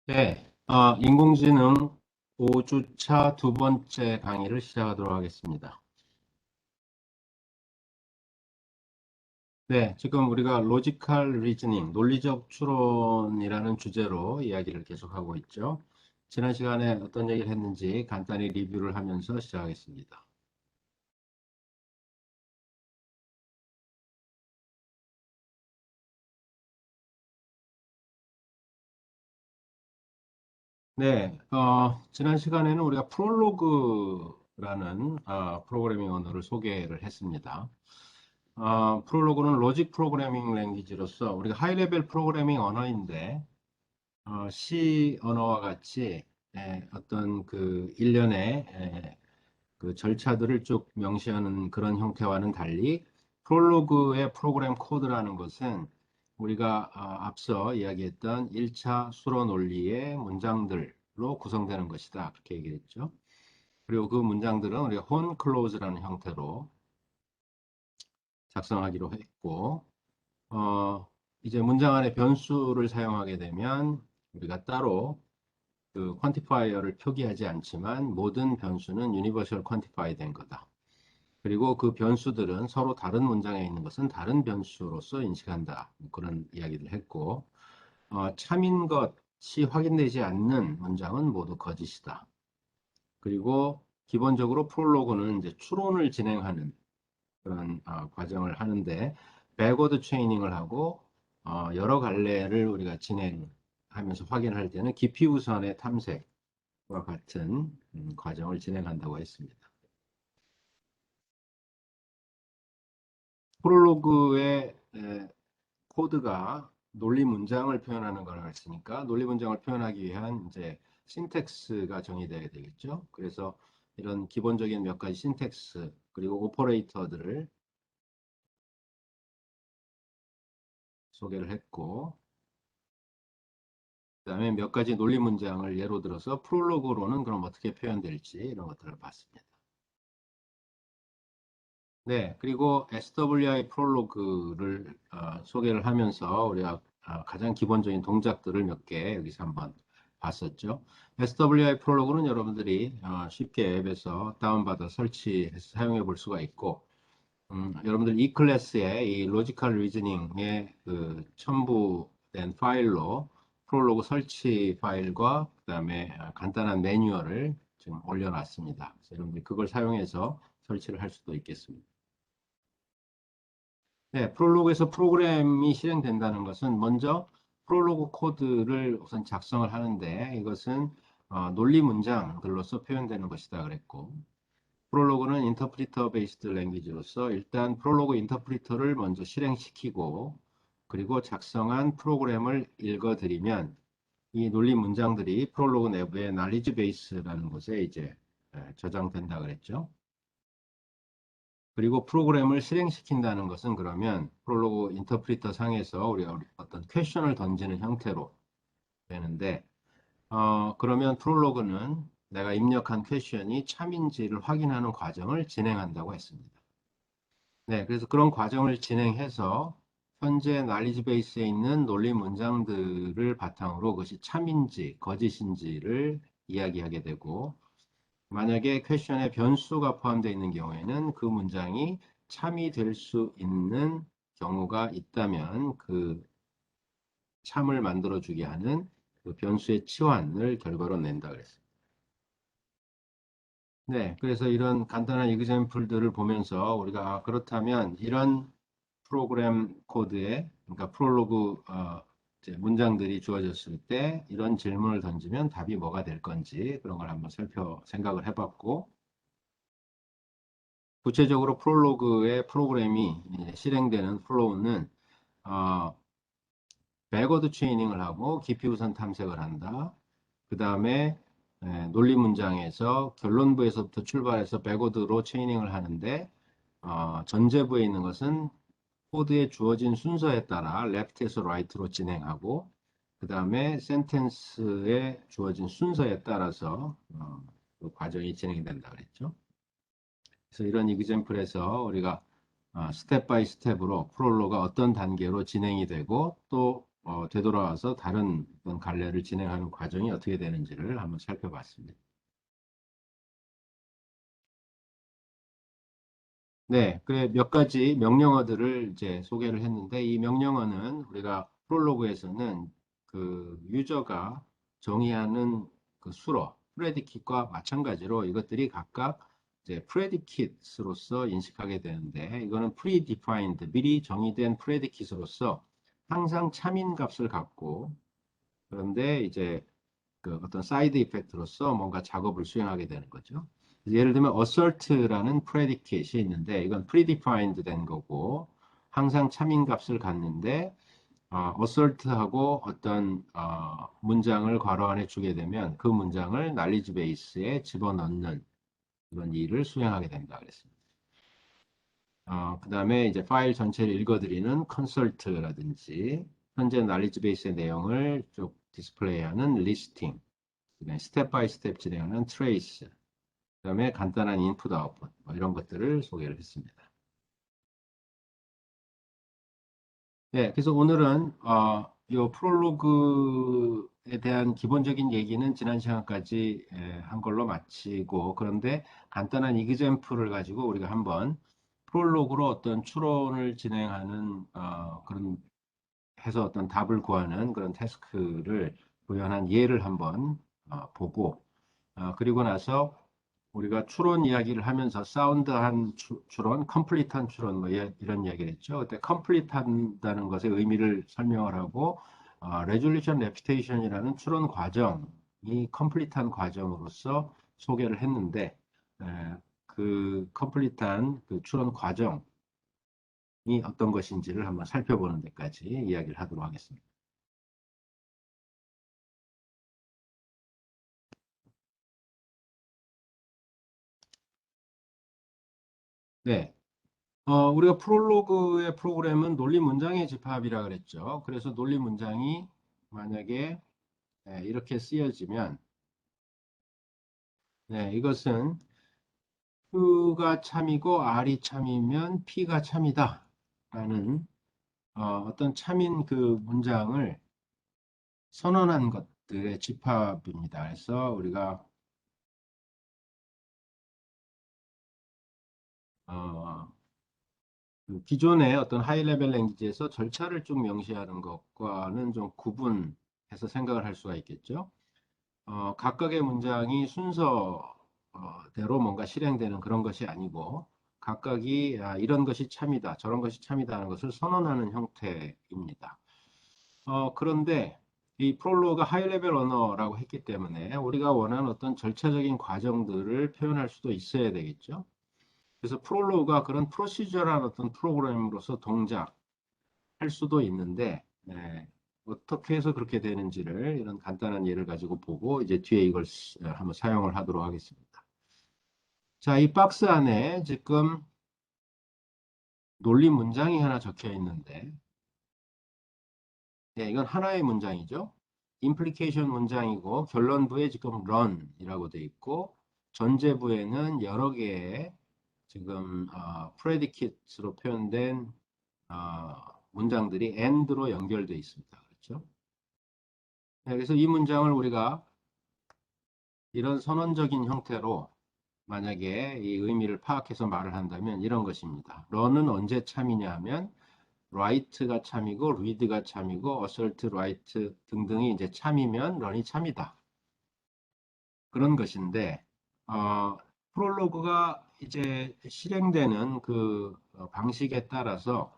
네, 인공지능 5주차 두 번째 강의를 시작하도록 하겠습니다. 네, 지금 우리가 로지컬 리즈닝, 논리적 추론이라는 주제로 이야기를 계속하고 있죠. 지난 시간에 어떤 얘기를 했는지 간단히 리뷰를 하면서 시작하겠습니다. 네, 지난 시간에는 우리가 프롤로그라는 프로그래밍 언어를 소개를 했습니다. 프롤로그는 로직 프로그래밍 랭귀지로서 우리가 하이 레벨 프로그래밍 언어인데 C 언어와 같이 어떤 그 일련의 그 절차들을 쭉 명시하는 그런 형태와는 달리 프롤로그의 프로그램 코드라는 것은 우리가 앞서 이야기했던 1차 수로 논리의 문장들로 구성되는 것이다. 그렇게 얘기했죠. 그리고 그 문장들은 우리가 혼 클로즈라는 형태로 작성하기로 했고 이제 문장 안에 변수를 사용하게 되면 우리가 따로 그 퀀티파이어를 표기하지 않지만 모든 변수는 유니버셜 퀀티파이 된 거다. 그리고 그 변수들은 서로 다른 문장에 있는 것은 다른 변수로서 인식한다. 그런 이야기를 했고 참인 것이 확인되지 않는 문장은 모두 거짓이다. 그리고 기본적으로 프롤로그는 이제 추론을 진행하는 그런 과정을 하는데 백워드 체이닝을 하고 여러 갈래를 우리가 진행하면서 확인할 때는 깊이 우선의 탐색과 같은 과정을 진행한다고 했습니다. 프롤로그의 코드가 논리 문장을 표현하는 걸 했으니까 논리 문장을 표현하기 위한 이제 신텍스가 정의되어야 되겠죠. 그래서 이런 기본적인 몇 가지 신텍스 그리고 오퍼레이터들을 소개를 했고 그다음에 몇 가지 논리 문장을 예로 들어서 프롤로그로는 그럼 어떻게 표현될지 이런 것들을 봤습니다. 네, 그리고 SWI 프롤로그를 소개를 하면서 우리가 가장 기본적인 동작들을 몇 개 여기서 한번 봤었죠. SWI 프롤로그는 여러분들이 쉽게 앱에서 다운받아 설치해서 사용해 볼 수가 있고 여러분들 이 클래스의 이 로지컬 리즈닝의 그 첨부된 파일로 프롤로그 설치 파일과 그다음에 간단한 매뉴얼을 지금 올려놨습니다. 그래서 여러분들이 그걸 사용해서 설치를 할 수도 있겠습니다. 네, 프롤로그에서 프로그램이 실행된다는 것은 먼저 프롤로그 코드를 우선 작성을 하는데 이것은 논리 문장들로서 표현되는 것이다 그랬고 프롤로그는 인터프리터 베이스드 랭귀지로서 일단 프롤로그 인터프리터를 먼저 실행시키고 그리고 작성한 프로그램을 읽어드리면 이 논리 문장들이 프롤로그 내부의 knowledge base라는 곳에 이제 저장된다 그랬죠. 그리고 프로그램을 실행시킨다는 것은 그러면 프롤로그 인터프리터 상에서 우리가 어떤 퀘션을 던지는 형태로 되는데 그러면 프롤로그는 내가 입력한 퀘션이 참인지를 확인하는 과정을 진행한다고 했습니다. 네, 그래서 그런 과정을 진행해서 현재 난리지 베이스에 있는 논리 문장들을 바탕으로 그것이 참인지 거짓인지를 이야기하게 되고 만약에 퀘션에 변수가 포함되어 있는 경우에는 그 문장이 참이 될 수 있는 경우가 있다면 그 참을 만들어주게 하는 그 변수의 치환을 결과로 낸다 그랬습니다. 네, 그래서 이런 간단한 이그젬플들을 보면서 우리가 그렇다면 이런 프로그램 코드에 그러니까 프롤로그 이제 문장들이 주어졌을 때 이런 질문을 던지면 답이 뭐가 될 건지 그런 걸 한번 생각을 해봤고 구체적으로 프롤로그의 프로그램이 실행되는 플로우는 어, 백워드 체이닝을 하고 깊이 우선 탐색을 한다. 그 다음에 논리 문장에서 결론부에서부터 출발해서 백워드로 체이닝을 하는데 전제부에 있는 것은 코드에 주어진 순서에 따라 left에서 right로 진행하고 그 다음에 센텐스에 주어진 순서에 따라서 그 과정이 진행된다 그랬죠. 그래서 이런 이그젬플에서 우리가 스텝 바이 스텝으로 프롤로가 어떤 단계로 진행이 되고 또 되돌아와서 다른 어떤 갈래를 진행하는 과정이 어떻게 되는지를 한번 살펴봤습니다. 네, 그래 몇 가지 명령어들을 이제 소개를 했는데 이 명령어는 우리가 프롤로그에서는 그 유저가 정의하는 그 수로 프레디킷과 마찬가지로 이것들이 각각 이제 프레디킷으로서 인식하게 되는데 이거는 predefined 미리 정의된 프레디킷으로서 항상 참인 값을 갖고 그런데 이제 그 어떤 사이드 이펙트로서 뭔가 작업을 수행하게 되는 거죠. 예를 들면 assert라는 predicate이 있는데 이건 predefined 된 거고 항상 참인값을 갖는데 assert하고 어떤 문장을 괄호 안에 주게 되면 그 문장을 knowledge base에 집어넣는 그런 일을 수행하게 된다 그랬습니다. 그 다음에 이제 파일 전체를 읽어드리는 consult라든지 현재 knowledge base의 내용을 쭉 디스플레이하는 listing 그다음에 스텝 바이 스텝 진행하는 트레이스, 그다음에 간단한 인풋 아웃풋 뭐 이런 것들을 소개를 했습니다. 네, 그래서 오늘은 이 프롤로그에 대한 기본적인 얘기는 지난 시간까지 한 걸로 마치고 그런데 간단한 이그젬플을 가지고 우리가 한번 프롤로그로 어떤 추론을 진행하는 그런 해서 어떤 답을 구하는 그런 태스크를 구현한 예를 한번 보고 그리고 나서 우리가 추론 이야기를 하면서 사운드한 추론, 컴플리트한 추론 뭐 이런 이야기를 했죠. 그때 컴플리트한다는 것의 의미를 설명을 하고 레졸루션 레피테이션이라는 추론 과정이 컴플리트한 과정으로서 소개를 했는데 그 컴플리트한 그 추론 과정이 어떤 것인지를 한번 살펴보는 데까지 이야기를 하도록 하겠습니다. 네. 우리가 프롤로그의 프로그램은 논리 문장의 집합이라 그랬죠. 그래서 논리 문장이 만약에 이렇게 쓰여지면 네, 이것은 Q가 참이고 R이 참이면 P가 참이다 라는 어떤 참인 그 문장을 선언한 것들의 집합입니다. 그래서 우리가 어, 그 기존의 어떤 하이 레벨 랭귀지에서 절차를 쭉 명시하는 것과는 좀 구분해서 생각을 할 수가 있겠죠. 각각의 문장이 순서대로 뭔가 실행되는 그런 것이 아니고 각각이 이런 것이 참이다, 저런 것이 참이다 하는 것을 선언하는 형태입니다. 그런데 이 프롤로그가 하이 레벨 언어라고 했기 때문에 우리가 원하는 어떤 절차적인 과정들을 표현할 수도 있어야 되겠죠. 그래서 프롤로그가 그런 프로시저란 어떤 프로그램으로서 동작할 수도 있는데 어떻게 해서 그렇게 되는지를 이런 간단한 예를 가지고 보고 이제 뒤에 이걸 한번 사용을 하도록 하겠습니다. 자, 이 박스 안에 지금 논리 문장이 하나 적혀 있는데 이건 하나의 문장이죠. 임플리케이션 문장이고 결론부에 지금 run이라고 되어 있고 전제부에는 여러 개의 지금 프레디킷으로 표현된 문장들이 and로 연결되어 있습니다. 그렇죠? 그래서 이 문장을 우리가 이런 선언적인 형태로 만약에 이 의미를 파악해서 말을 한다면 이런 것입니다. run은 언제 참이냐 하면 write가 참이고 read가 참이고 assert, write 등등이 이제 참이면 run이 참이다. 그런 것인데 프롤로그가 이제 실행되는 그 방식에 따라서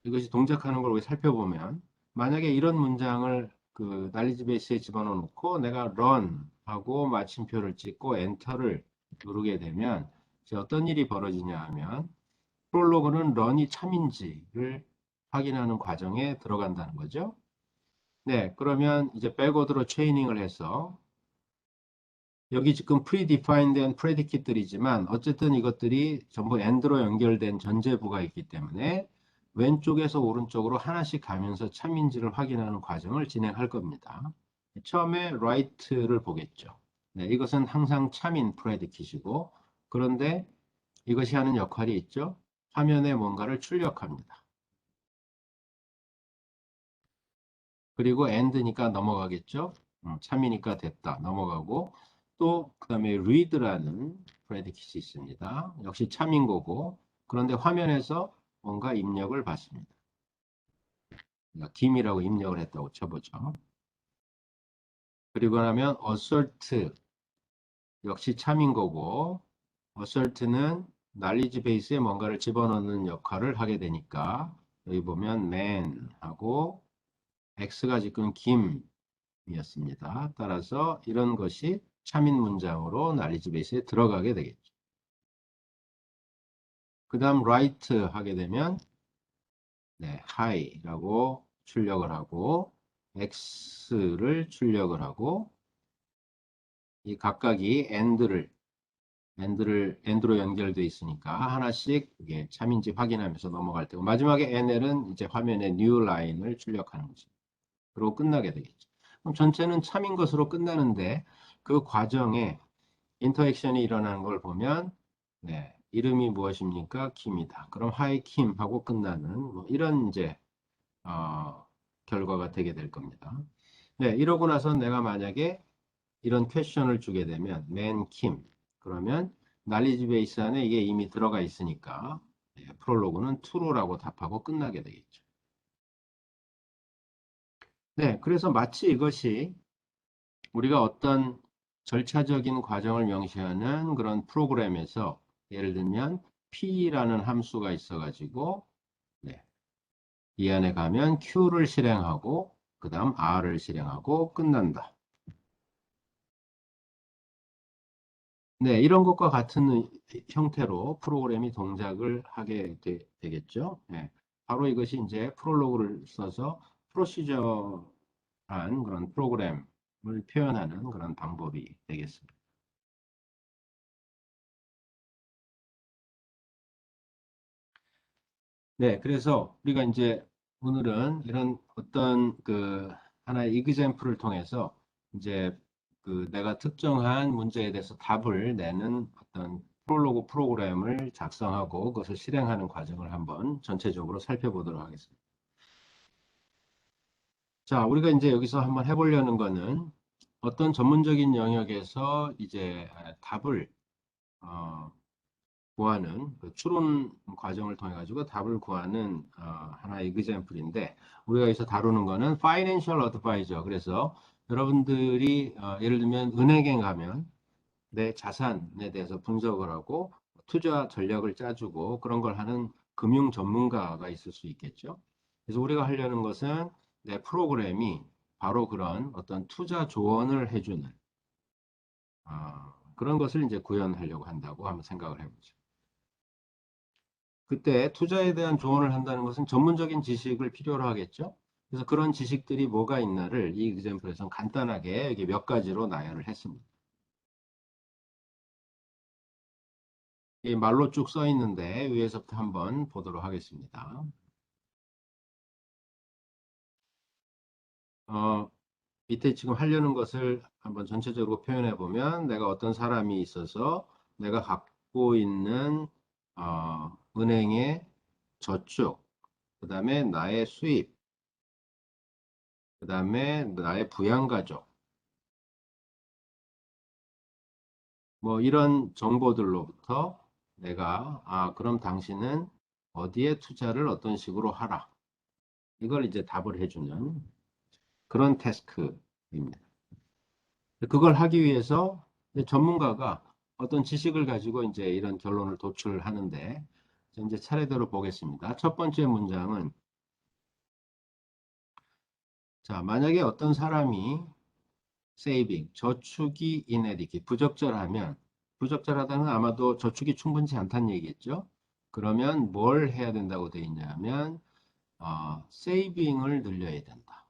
이것이 동작하는 걸 우리 살펴보면 만약에 이런 문장을 그 난리지 베이스에 집어넣어 놓고 내가 run 하고 마침표를 찍고 엔터를 누르게 되면 이제 어떤 일이 벌어지냐 하면 프롤로그는 run이 참인지를 확인하는 과정에 들어간다는 거죠. 네, 그러면 이제 백워드로 체이닝을 해서 여기 지금 predefined and predicate들이지만 어쨌든 이것들이 전부 and로 연결된 전제부가 있기 때문에 왼쪽에서 오른쪽으로 하나씩 가면서 참인지를 확인하는 과정을 진행할 겁니다. 처음에 write를 보겠죠. 네, 이것은 항상 참인 predicate이고 그런데 이것이 하는 역할이 있죠. 화면에 뭔가를 출력합니다. 그리고 and니까 넘어가겠죠. 참이니까 됐다. 넘어가고 또 그다음에 read라는 프레디킷이 있습니다. 역시 참인 거고 그런데 화면에서 뭔가 입력을 받습니다. 그러니까 김이라고 입력을 했다고 쳐보죠. 그리고 나면 assert 역시 참인 거고 assert는 knowledge base에 뭔가를 집어넣는 역할을 하게 되니까 여기 보면 man 하고 x가 지금 김이었습니다. 따라서 이런 것이 참인 문장으로 knowledge base에 들어가게 되겠죠. 그 다음 write 하게 되면 네, high라고 출력을 하고 x를 출력을 하고 이 각각이 and로 연결되어 있으니까 하나씩 이게 참인지 확인하면서 넘어갈 테고 마지막에 nl은 이제 화면에 new line을 출력하는 거죠. 그리고 끝나게 되겠죠. 그럼 전체는 참인 것으로 끝나는데 그 과정에 인터액션이 일어나는 걸 보면 네, 이름이 무엇입니까? 김이다. 그럼 hi 김 하고 끝나는 뭐 이런 이제 결과가 되게 될 겁니다. 네, 이러고 나서 내가 만약에 이런 퀘션을 주게 되면 man 김 그러면 knowledge base 안에 이게 이미 들어가 있으니까 네, 프롤로그는 true라고 답하고 끝나게 되겠죠. 네, 그래서 마치 이것이 우리가 어떤 절차적인 과정을 명시하는 그런 프로그램에서 예를 들면 P라는 함수가 있어가지고 네, 이 안에 가면 Q를 실행하고 그 다음 R을 실행하고 끝난다. 네, 이런 것과 같은 형태로 프로그램이 동작을 하게 되겠죠. 네, 바로 이것이 이제 프롤로그를 써서 프로시저한 그런 프로그램을 표현하는 그런 방법이 되겠습니다. 네, 그래서 우리가 이제 오늘은 이런 어떤 그 하나의 이그젬플을 통해서 이제 그 내가 특정한 문제에 대해서 답을 내는 어떤 프롤로그 프로그램을 작성하고 그것을 실행하는 과정을 한번 전체적으로 살펴보도록 하겠습니다. 자, 우리가 이제 여기서 한번 해보려는 거는 어떤 전문적인 영역에서 이제 답을 어, 구하는 그 추론 과정을 통해 가지고 답을 구하는 하나의 example인데 우리가 여기서 다루는 거는 financial advisor. 그래서 여러분들이 예를 들면 은행에 가면 내 자산에 대해서 분석을 하고 투자 전략을 짜주고 그런 걸 하는 금융 전문가가 있을 수 있겠죠. 그래서 우리가 하려는 것은 내 프로그램이 바로 그런 어떤 투자 조언을 해주는 그런 것을 이제 구현하려고 한다고 한번 생각을 해보죠. 그때 투자에 대한 조언을 한다는 것은 전문적인 지식을 필요로 하겠죠. 그래서 그런 지식들이 뭐가 있나를 이 example에서는 간단하게 여기 몇 가지로 나열을 했습니다. 이 말로 쭉 써 있는데 위에서부터 한번 보도록 하겠습니다. 어, 밑에 지금 하려는 것을 한번 전체적으로 표현해 보면 내가 어떤 사람이 있어서 내가 갖고 있는 은행의 저축, 그 다음에 나의 수입, 그 다음에 나의 부양가족, 뭐 이런 정보들로부터 내가 그럼 당신은 어디에 투자를 어떤 식으로 하라. 이걸 이제 답을 해주는 그런 태스크입니다. 그걸 하기 위해서 이제 전문가가 어떤 지식을 가지고 이제 이런 결론을 도출하는데 이제 차례대로 보겠습니다. 첫 번째 문장은 자, 만약에 어떤 사람이 saving, 저축이 inadequate, 부적절하면 부적절하다는 아마도 저축이 충분치 않다는 얘기겠죠. 그러면 뭘 해야 된다고 되어 있냐면 세이빙을 늘려야 된다.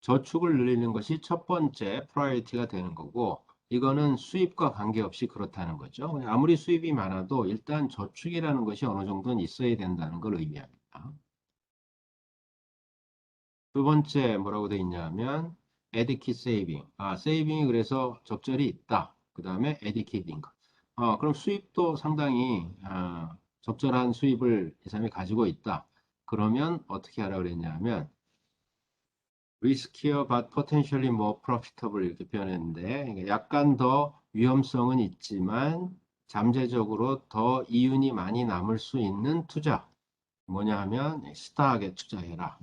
저축을 늘리는 것이 첫 번째 프라이어티가 되는 거고 이거는 수입과 관계없이 그렇다는 거죠. 아무리 수입이 많아도 일단 저축이라는 것이 어느 정도는 있어야 된다는 걸 의미합니다. 두 번째 뭐라고 되어 있냐면 adequate saving. 세이빙이 그래서 적절히 있다. 그 다음에 adequate income. 그럼 수입도 상당히 적절한 수입을 이 사람이 가지고 있다. 그러면 어떻게 하라고 그랬냐면 riskier but potentially more profitable 이렇게 표현했는데 약간 더 위험성은 있지만 잠재적으로 더 이윤이 많이 남을 수 있는 투자 뭐냐 하면 스탁에 투자해라.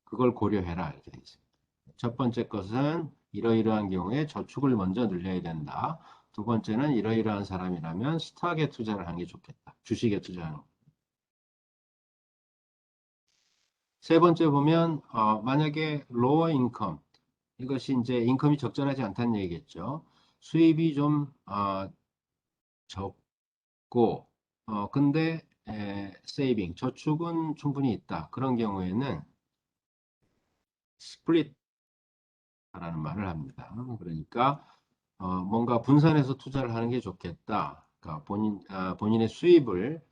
그걸 고려해라 이렇게 돼 있습니다. 첫 번째 것은 이러이러한 경우에 저축을 먼저 늘려야 된다. 두 번째는 이러이러한 사람이라면 스탁에 투자를 하는 게 좋겠다. 주식에 투자하는 거. 세 번째 보면 만약에 lower income 이것이 이제 인컴이 적절하지 않다는 얘기겠죠. 수입이 좀 적고 근데 세이빙 저축은 충분히 있다. 그런 경우에는 스플릿 라는 말을 합니다. 그러니까 뭔가 분산해서 투자를 하는 게 좋겠다. 그러니까 본인의 수입을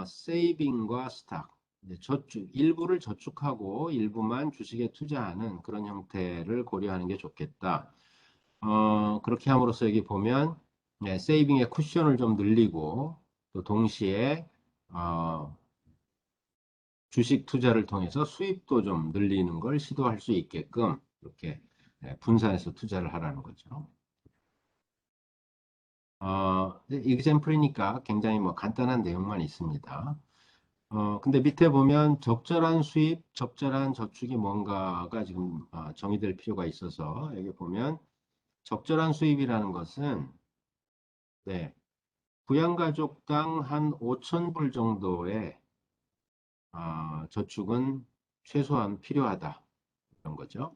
세이빙과 스탁, 이제 저축, 일부를 저축하고 일부만 주식에 투자하는 그런 형태를 고려하는 게 좋겠다. 그렇게 함으로써 여기 보면 세이빙의 쿠션을 좀 늘리고 또 동시에 어, 주식 투자를 통해서 수입도 좀 늘리는 걸 시도할 수 있게끔 이렇게 분산해서 투자를 하라는 거죠. example이니까 굉장히 뭐 간단한 내용만 있습니다. 근데 밑에 보면 적절한 수입, 적절한 저축이 뭔가가 지금 정의될 필요가 있어서 여기 보면 적절한 수입이라는 것은 네, 부양가족당 한 5천 불 정도의 저축은 최소한 필요하다. 그런 거죠.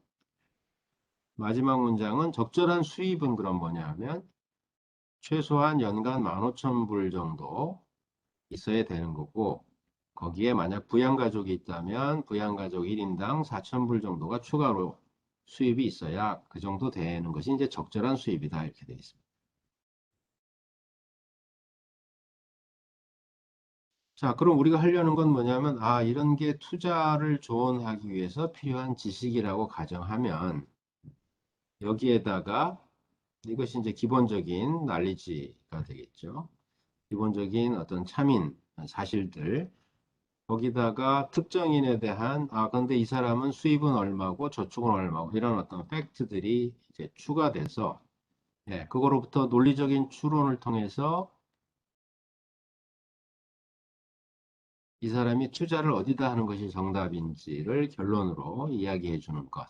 마지막 문장은 적절한 수입은 그럼 뭐냐 하면 최소한 연간 15,000불 정도 있어야 되는 거고 거기에 만약 부양가족이 있다면 부양가족 1인당 4,000불 정도가 추가로 수입이 있어야 그 정도 되는 것이 이제 적절한 수입이다 이렇게 되어 있습니다. 자, 그럼 우리가 하려는 건 뭐냐면 이런 게 투자를 조언하기 위해서 필요한 지식이라고 가정하면 여기에다가 이것이 이제 기본적인 난리지가 되겠죠. 기본적인 어떤 참인 사실들 거기다가 특정인에 대한 근데 이 사람은 수입은 얼마고 저축은 얼마고 이런 어떤 팩트들이 이제 추가돼서 그거로부터 논리적인 추론을 통해서 이 사람이 투자를 어디다 하는 것이 정답인지를 결론으로 이야기해 주는 것.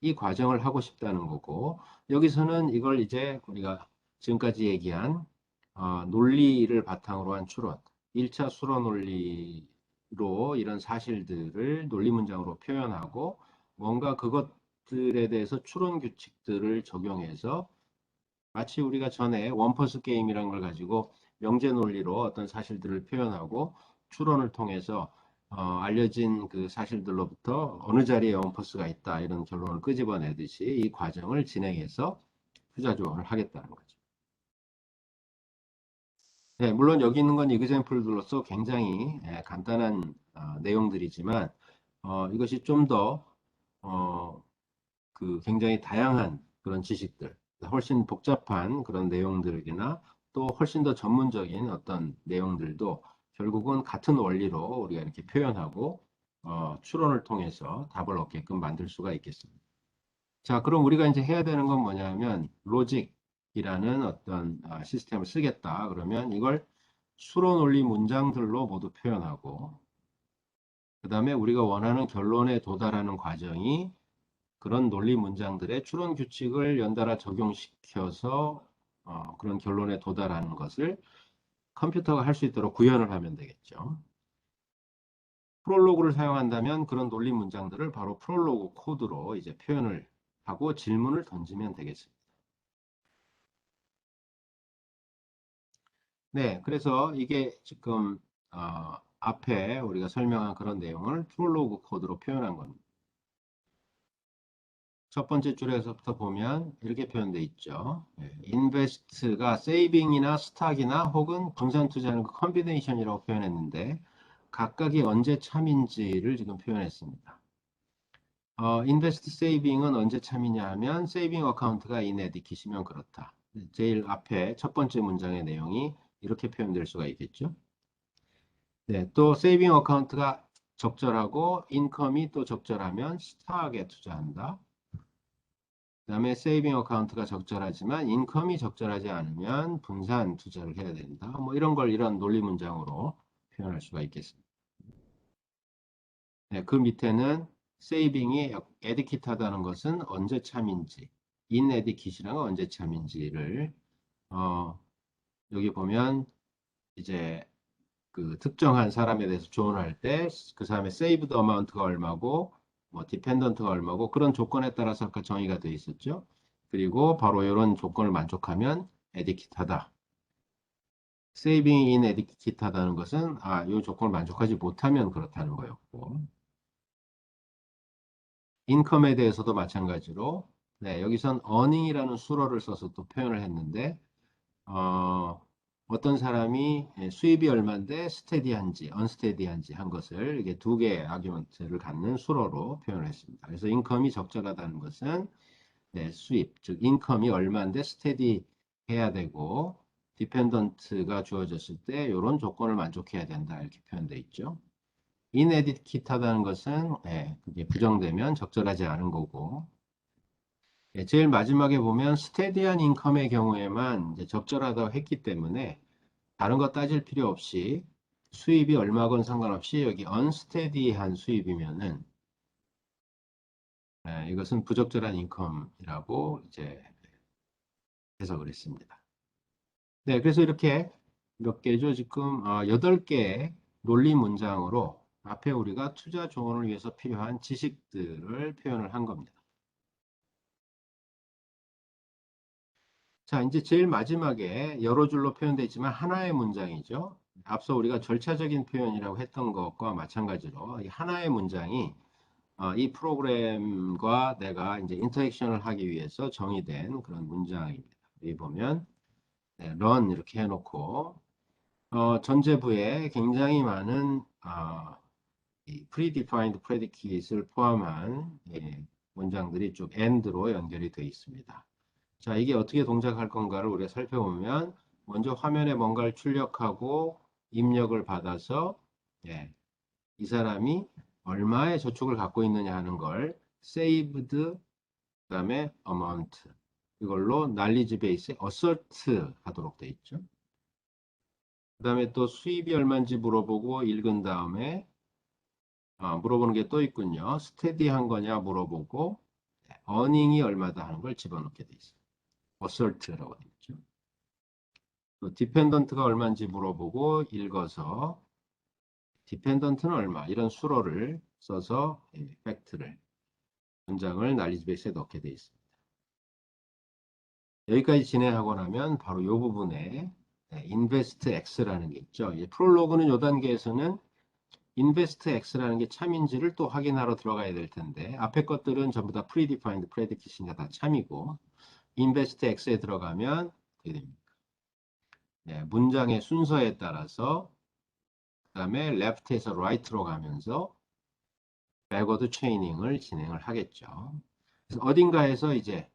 이 과정을 하고 싶다는 거고 여기서는 이걸 이제 우리가 지금까지 얘기한 논리를 바탕으로 한 추론 1차 수론 논리로 이런 사실들을 논리 문장으로 표현하고 뭔가 그것들에 대해서 추론 규칙들을 적용해서 마치 우리가 전에 원퍼스 게임이라는 걸 가지고 명제 논리로 어떤 사실들을 표현하고 추론을 통해서 알려진 그 사실들로부터 어느 자리에 원퍼스가 있다 이런 결론을 끄집어내듯이 이 과정을 진행해서 투자 조언을 하겠다는 거죠. 네, 물론 여기 있는 건 이그젠플들로서 굉장히 간단한 내용들이지만 이것이 좀 더 그 굉장히 다양한 그런 지식들, 훨씬 복잡한 그런 내용들이나 또 훨씬 더 전문적인 어떤 내용들도 결국은 같은 원리로 우리가 이렇게 표현하고 추론을 통해서 답을 얻게끔 만들 수가 있겠습니다. 자, 그럼 우리가 이제 해야 되는 건 뭐냐면 로직이라는 어떤 시스템을 쓰겠다. 그러면 이걸 수론 원리 문장들로 모두 표현하고 그 다음에 우리가 원하는 결론에 도달하는 과정이 그런 논리 문장들의 추론 규칙을 연달아 적용시켜서 그런 결론에 도달하는 것을 컴퓨터가 할 수 있도록 구현을 하면 되겠죠. 프롤로그를 사용한다면 그런 논리 문장들을 바로 프롤로그 코드로 이제 표현을 하고 질문을 던지면 되겠습니다. 네, 그래서 이게 지금 앞에 우리가 설명한 그런 내용을 프롤로그 코드로 표현한 겁니다. 첫 번째 줄에서부터 보면 이렇게 표현되어 있죠. 인베스트가 세이빙이나 스탁이나 혹은 분산 투자하는 그 컨비네이션이라고 표현했는데 각각이 언제 참인지를 지금 표현했습니다. 인베스트 세이빙은 언제 참이냐 하면 세이빙 어카운트가 인에디킷이면 그렇다. 제일 앞에 첫 번째 문장의 내용이 이렇게 표현될 수가 있겠죠. 네, 또 세이빙 어카운트가 적절하고 인컴이 또 적절하면 스탁에 투자한다. 그다음에 세이빙 어카운트가 적절하지만 인컴이 적절하지 않으면 분산 투자를 해야 된다. 뭐 이런 걸 이런 논리 문장으로 표현할 수가 있겠습니다. 네, 그 밑에는 세이빙이 에디킷하다는 것은 언제 참인지, 인에디킷이란 건 언제 참인지를 여기 보면 이제 그 특정한 사람에 대해서 조언할 때 그 사람의 세이브드 어마운트가 얼마고 뭐 디펜던트가 얼마고 그런 조건에 따라서 아까 정의가 되어 있었죠. 그리고 바로 이런 조건을 만족하면 에디킷하다. 세이빙 인 에디킷하다는 것은 이 조건을 만족하지 못하면 그렇다는 거였고 인컴에 대해서도 마찬가지로 여기선 earning이라는 수로를 써서 또 표현을 했는데 어떤 사람이 수입이 얼마인데 스테디한지 언스테디한지 한 것을 이게 두 개의 아규먼트를 갖는 수로로 표현을 했습니다. 그래서 인컴이 적절하다는 것은 수입, 즉 인컴이 얼마인데 스테디 해야 되고 디펜던트가 주어졌을 때 이런 조건을 만족해야 된다 이렇게 표현되어 있죠. 인에디킷하다는 것은 그게 부정되면 적절하지 않은 거고 제일 마지막에 보면 스테디한 인컴의 경우에만 이제 적절하다고 했기 때문에 다른 거 따질 필요 없이 수입이 얼마건 상관없이 여기 언스테디한 수입이면은 이것은 부적절한 인컴이라고 이제 해석을 했습니다. 네, 그래서 이렇게 몇 개죠? 지금 8개의 논리 문장으로 앞에 우리가 투자 조언을 위해서 필요한 지식들을 표현을 한 겁니다. 자, 이제 제일 마지막에 여러 줄로 표현되어 있지만 하나의 문장이죠. 앞서 우리가 절차적인 표현이라고 했던 것과 마찬가지로 이 하나의 문장이 이 프로그램과 내가 이제 인터랙션을 하기 위해서 정의된 그런 문장입니다. 여기 보면 run 이렇게 해놓고 전제부에 굉장히 많은 이 predefined predicate을 포함한 문장들이 쭉 and로 연결이 되어 있습니다. 자, 이게 어떻게 동작할 건가를 우리가 살펴보면 먼저 화면에 뭔가를 출력하고 입력을 받아서 이 사람이 얼마의 저축을 갖고 있느냐 하는 걸 saved 그다음에 amount 이걸로 knowledge base에 assert 하도록 되어 있죠. 그다음에 또 수입이 얼마인지 물어보고 읽은 다음에 물어보는 게 또 있군요. 스테디한 거냐 물어보고 earning이 얼마다 하는 걸 집어넣게 돼 있어요. assert라고 되어 있죠. 또 dependent가 얼마인지 물어보고 읽어서 dependent는 얼마 이런 수로를 써서 팩트를 문장을 knowledge base에 넣게 돼 있습니다. 여기까지 진행하고 나면 바로 이 부분에 invest x라는 게 있죠. 프롤로그는 이 단계에서는 invest x라는 게 참인지를 또 확인하러 들어가야 될 텐데 앞에 것들은 전부 다 predefined predicate니까 다 참이고 invest x에 들어가면 어떻게 됩니까? 문장의 순서에 따라서 그 다음에 left에서 right로 가면서 backward chaining을 진행을 하겠죠. 그래서 어딘가에서 이제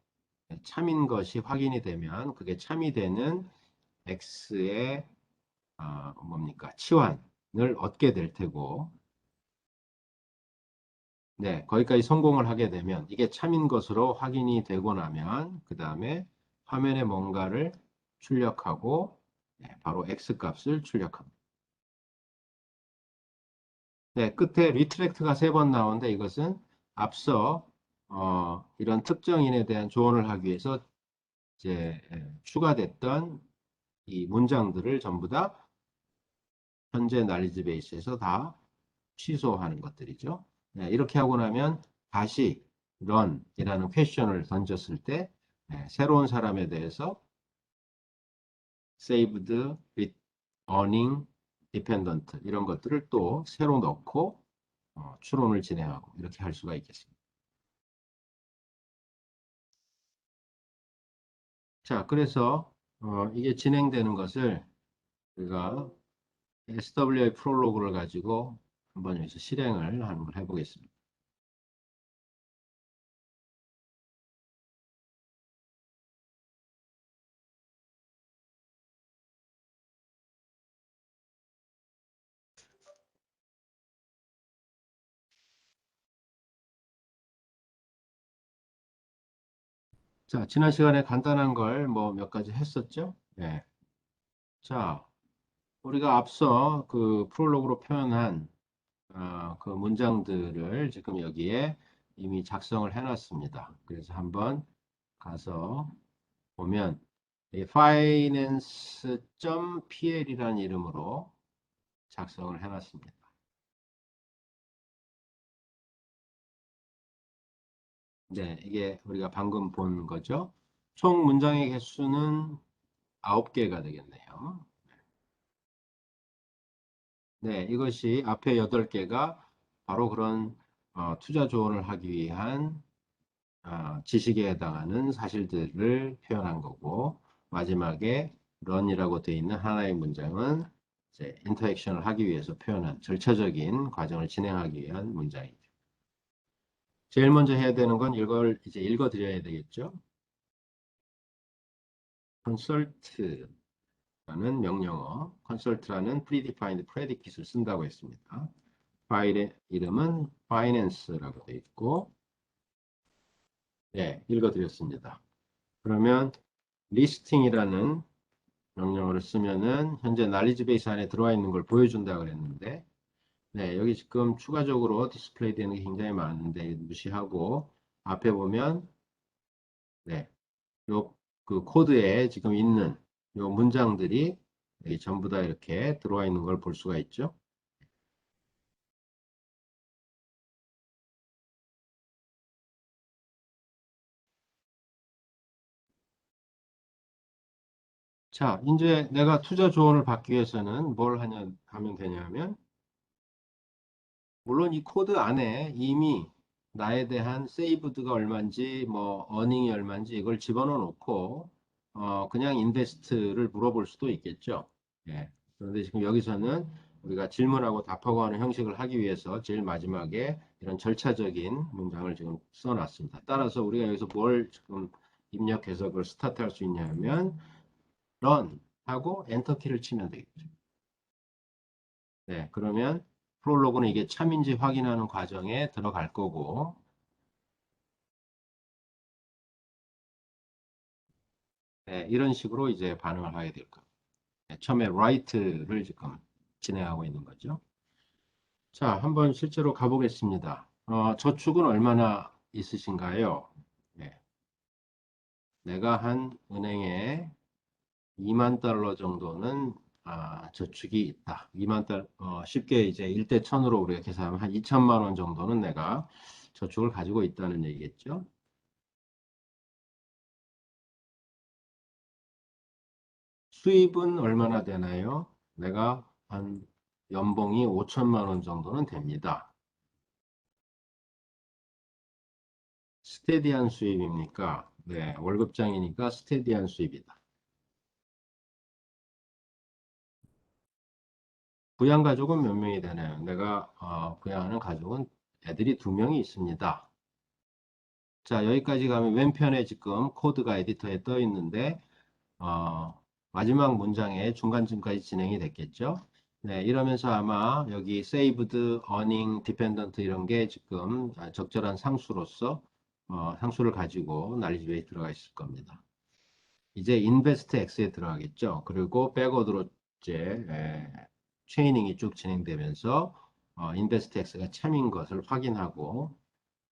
참인 것이 확인이 되면 그게 참이 되는 x의 뭡니까? 치환을 얻게 될 테고 거기까지 성공을 하게 되면 이게 참인 것으로 확인이 되고 나면 그 다음에 화면에 뭔가를 출력하고 바로 x 값을 출력합니다. 끝에 리트랙트가 3번 나오는데 이것은 앞서 이런 특정인에 대한 조언을 하기 위해서 이제 추가됐던 이 문장들을 전부 다 현재 날리지 베이스에서 다 취소하는 것들이죠. 이렇게 하고 나면 다시 run이라는 퀘션을 던졌을 때 새로운 사람에 대해서 saved, earning, dependent 이런 것들을 또 새로 넣고 추론을 진행하고 이렇게 할 수가 있겠습니다. 자, 그래서 이게 진행되는 것을 우리가 SWI 프롤로그를 가지고 한번 여기서 실행을 한번 해보겠습니다. 자, 지난 시간에 간단한 걸 뭐 몇 가지 했었죠? 네. 자, 우리가 앞서 그 프롤로그로 표현한 그 문장들을 지금 여기에 이미 작성을 해놨습니다. 그래서 한번 가서 보면 이 finance.pl이라는 이름으로 작성을 해놨습니다. 네, 이게 우리가 방금 본 거죠. 총 문장의 개수는 9개가 되겠네요. 네, 이것이 앞에 8개가 바로 그런 투자 조언을 하기 위한 지식에 해당하는 사실들을 표현한 거고, 마지막에 run이라고 되어 있는 하나의 문장은 이제 인터액션을 하기 위해서 표현한 절차적인 과정을 진행하기 위한 문장이죠. 제일 먼저 해야 되는 건 이걸 이제 읽어 드려야 되겠죠. consult라는 명령어, consult라는 predefined predicate을 쓴다고 했습니다. 파일의 이름은 finance라고 되어 있고, 네, 읽어드렸습니다. 그러면 listing이라는 명령어를 쓰면은 현재 knowledge base 안에 들어와 있는 걸 보여준다 그랬는데, 네, 여기 지금 추가적으로 디스플레이 되는 게 굉장히 많은데 무시하고 앞에 보면, 네, 요 그 코드에 지금 있는 요 문장들이 여기 전부 다 이렇게 들어와 있는 걸 볼 수가 있죠. 자, 이제 내가 투자 조언을 받기 위해서는 뭘 하면 되냐면, 물론 이 코드 안에 이미 나에 대한 세이브드가 얼마인지, 뭐, 어닝이 얼마인지 이걸 집어넣어 놓고, 그냥 인베스트를 물어볼 수도 있겠죠. 예. 그런데 지금 여기서는 우리가 질문하고 답하고 하는 형식을 하기 위해서 제일 마지막에 이런 절차적인 문장을 지금 써놨습니다. 따라서 우리가 여기서 뭘 지금 입력해서 그걸 스타트할 수 있냐면, run 하고 엔터키를 치면 되겠죠. 네, 그러면 프롤로그는 이게 참인지 확인하는 과정에 들어갈 거고, 네, 이런 식으로 이제 반응을 하게 될 겁니다. 네, 처음에 write를 지금 진행하고 있는 거죠. 자, 한번 실제로 가보겠습니다. 저축은 얼마나 있으신가요? 네, 내가 한 은행에 2만 달러 정도는 저축이 있다. 2만 달러, 쉽게 이제 1대 1000으로 우리가 계산하면 한 2천만 원 정도는 내가 저축을 가지고 있다는 얘기겠죠. 수입은 얼마나 되나요? 내가 한 연봉이 5천만 원 정도는 됩니다. 스테디한 수입입니까? 네, 월급장이니까 스테디한 수입이다. 부양가족은 몇 명이 되나요? 내가 부양하는 가족은 애들이 2명이 있습니다. 자, 여기까지 가면 왼편에 지금 코드가 에디터에 떠 있는데 마지막 문장의 중간쯤까지 진행이 됐겠죠. 네, 이러면서 아마 여기 saved, earning, dependent 이런 게 지금 적절한 상수로서 상수를 가지고 난리집에 들어가 있을 겁니다. 이제 invest x에 들어가겠죠. 그리고 백워드로 이제 체이닝이 쭉 진행되면서 invest x가 참인 것을 확인하고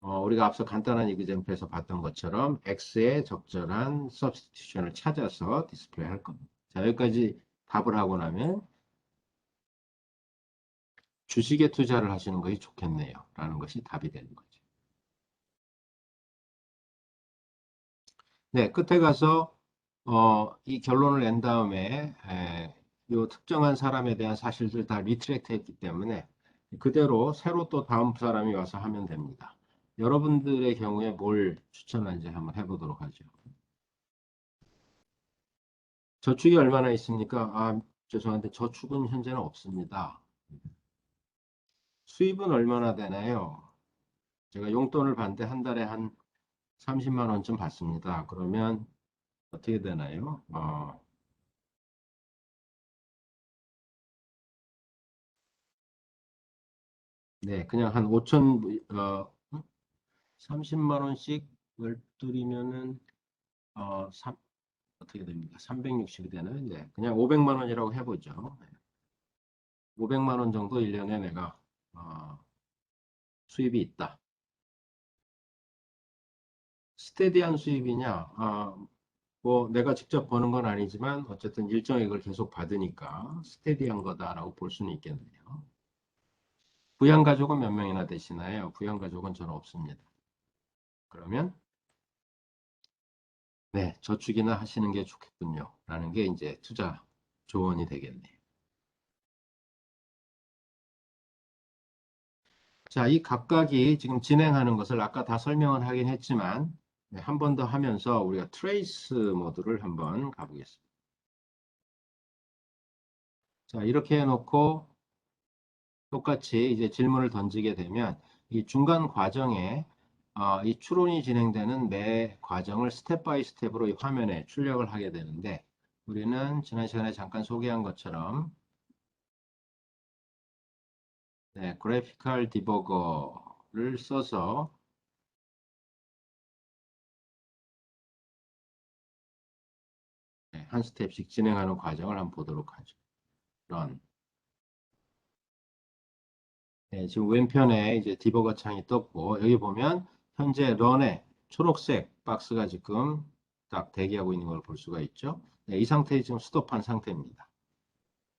우리가 앞서 간단한 이그젬플에서 봤던 것처럼 X의 적절한 substitution을 찾아서 디스플레이 할 겁니다. 자, 여기까지 답을 하고 나면 주식에 투자를 하시는 것이 좋겠네요. 라는 것이 답이 되는 거죠. 네, 끝에 가서 이 결론을 낸 다음에 이 특정한 사람에 대한 사실들 다 리트랙트 했기 때문에 그대로 새로 또 다음 사람이 와서 하면 됩니다. 여러분들의 경우에 뭘 추천하는지 한번 해보도록 하죠. 저축이 얼마나 있습니까? 죄송한데 저축은 현재는 없습니다. 수입은 얼마나 되나요? 제가 용돈을 받는데 한 달에 한 30만 원쯤 받습니다. 그러면 어떻게 되나요? 네, 그냥 한 5천, 30만 원씩 12리면은 어떻게 됩니까? 360이 되는, 네, 그냥 500만 원이라고 해보죠. 500만 원 정도 1년에 내가 수입이 있다. 스테디한 수입이냐? 뭐 내가 직접 버는 건 아니지만 어쨌든 일정액을 계속 받으니까 스테디한 거다라고 볼 수는 있겠네요. 부양가족은 몇 명이나 되시나요? 부양가족은 저는 없습니다. 그러면 네, 저축이나 하시는 게 좋겠군요. 라는 게 이제 투자 조언이 되겠네요. 자, 이 각각이 지금 진행하는 것을 아까 다 설명을 하긴 했지만 네, 한 번 더 하면서 우리가 트레이스 모드를 한번 가보겠습니다. 자, 이렇게 해놓고 똑같이 이제 질문을 던지게 되면 이 중간 과정에 이 추론이 진행되는 매 과정을 스텝 바이 스텝으로 이 화면에 출력을 하게 되는데 우리는 지난 시간에 잠깐 소개한 것처럼 네, 그래피컬 디버거를 써서 네, 한 스텝씩 진행하는 과정을 한번 보도록 하죠. 런. 네, 지금 왼편에 이제 디버거 창이 떴고 여기 보면 현재 런에 초록색 박스가 지금 딱 대기하고 있는 걸 볼 수가 있죠. 네, 이 상태에 지금 스톱한 상태입니다.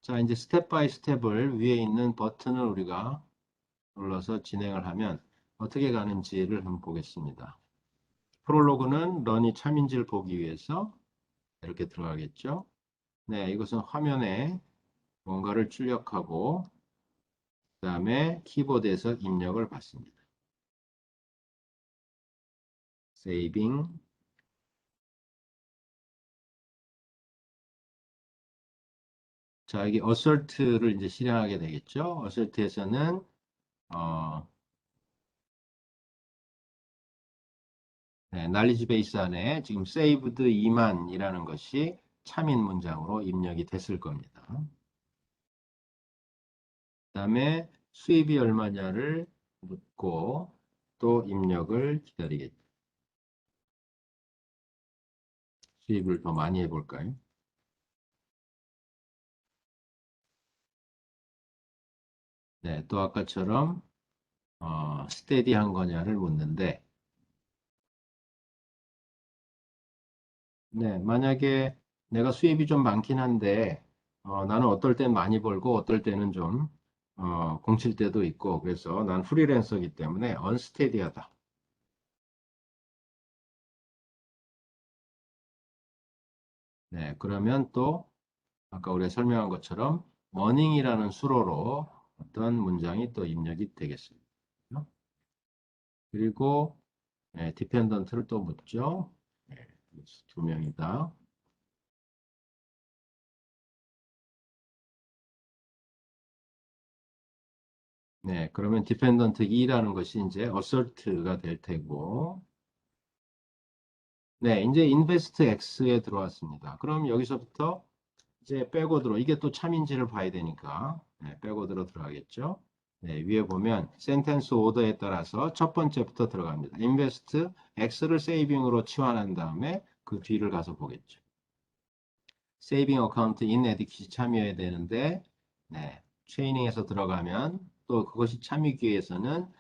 자, 이제 스텝 바이 스텝을 위에 있는 버튼을 우리가 눌러서 진행을 하면 어떻게 가는지를 한번 보겠습니다. 프롤로그는 런이 참인지를 보기 위해서 이렇게 들어가겠죠. 네, 이것은 화면에 뭔가를 출력하고 그 다음에 키보드에서 입력을 받습니다. 세이빙. 자, 여기 assert를 이제 실행하게 되겠죠. assert에서는 네, knowledge 베이스 안에 지금 saved 2만이라는 것이 참인 문장으로 입력이 됐을 겁니다. 그 다음에 수입이 얼마냐를 묻고 또 입력을 기다리겠죠. 수입을 더 많이 해볼까요? 네, 또 아까처럼 스테디한 거냐를 묻는데 네, 만약에 내가 수입이 좀 많긴 한데 나는 어떨 땐 많이 벌고 어떨 때는 좀 공칠 때도 있고 그래서 난 프리랜서이기 때문에 언스테디하다. 네, 그러면 또 아까 우리가 설명한 것처럼 머닝이라는 수로로 어떤 문장이 또 입력이 되겠습니다. 그리고 네, 디펜던트를 또 묻죠. 네, 두 명이다. 네, 그러면 디펜던트 2라는 것이 이제 assert가 될 테고 네, 이제 인베스트 X에 들어왔습니다. 그럼 여기서부터 이제 백워드로 이게 또 참인지를 봐야 되니까 네, 백워드로 들어가겠죠. 네, 위에 보면 센텐스 오더에 따라서 첫 번째부터 들어갑니다. 인베스트 X를 세이빙으로 치환한 다음에 그 뒤를 가서 보겠죠. 세이빙 어카운트 인 에디킷이 참여해야 되는데 네, 트레이닝에서 들어가면 또 그것이 참이기 위해서는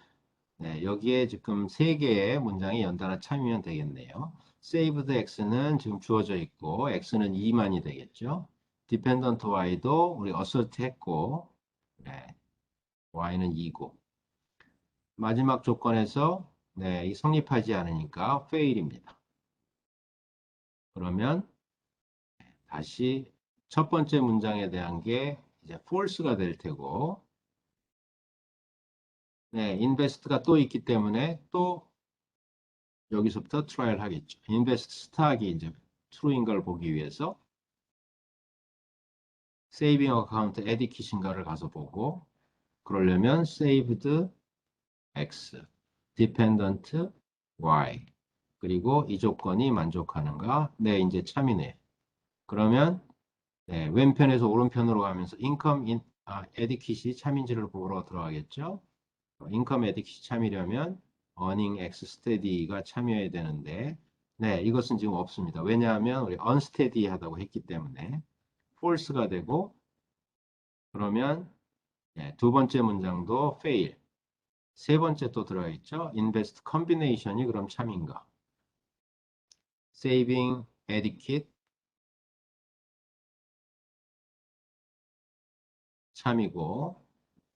네, 여기에 지금 세 개의 문장이 연달아 참이면 되겠네요. saved x는 지금 주어져 있고 x는 2만이 되겠죠. dependent y도 우리 assert 했고 네, y는 2고 마지막 조건에서 네, 이 성립하지 않으니까 fail입니다. 그러면 다시 첫 번째 문장에 대한 게 이제 false가 될 테고 네, invest가 또 있기 때문에 또 여기서부터 트라이를 하겠죠. 인베스트 스탁이 이제 true인 걸 보기 위해서 세이빙 어카운트 에디킷인가를 가서 보고 그러려면 saved x, dependent y 그리고 이 조건이 만족하는가? 네, 이제 참이네. 그러면 네, 왼편에서 오른편으로 가면서 에디킷이 참인지를 보러 들어가겠죠. 인컴 에디킷이 참이려면 earning x steady가 참여해야 되는데 네, 이것은 지금 없습니다. 왜냐하면 우리 unsteady하다고 했기 때문에 false가 되고 그러면 네, 두 번째 문장도 fail. 세 번째 또 들어가 있죠. invest combination이 그럼 참인가? saving adequate 참이고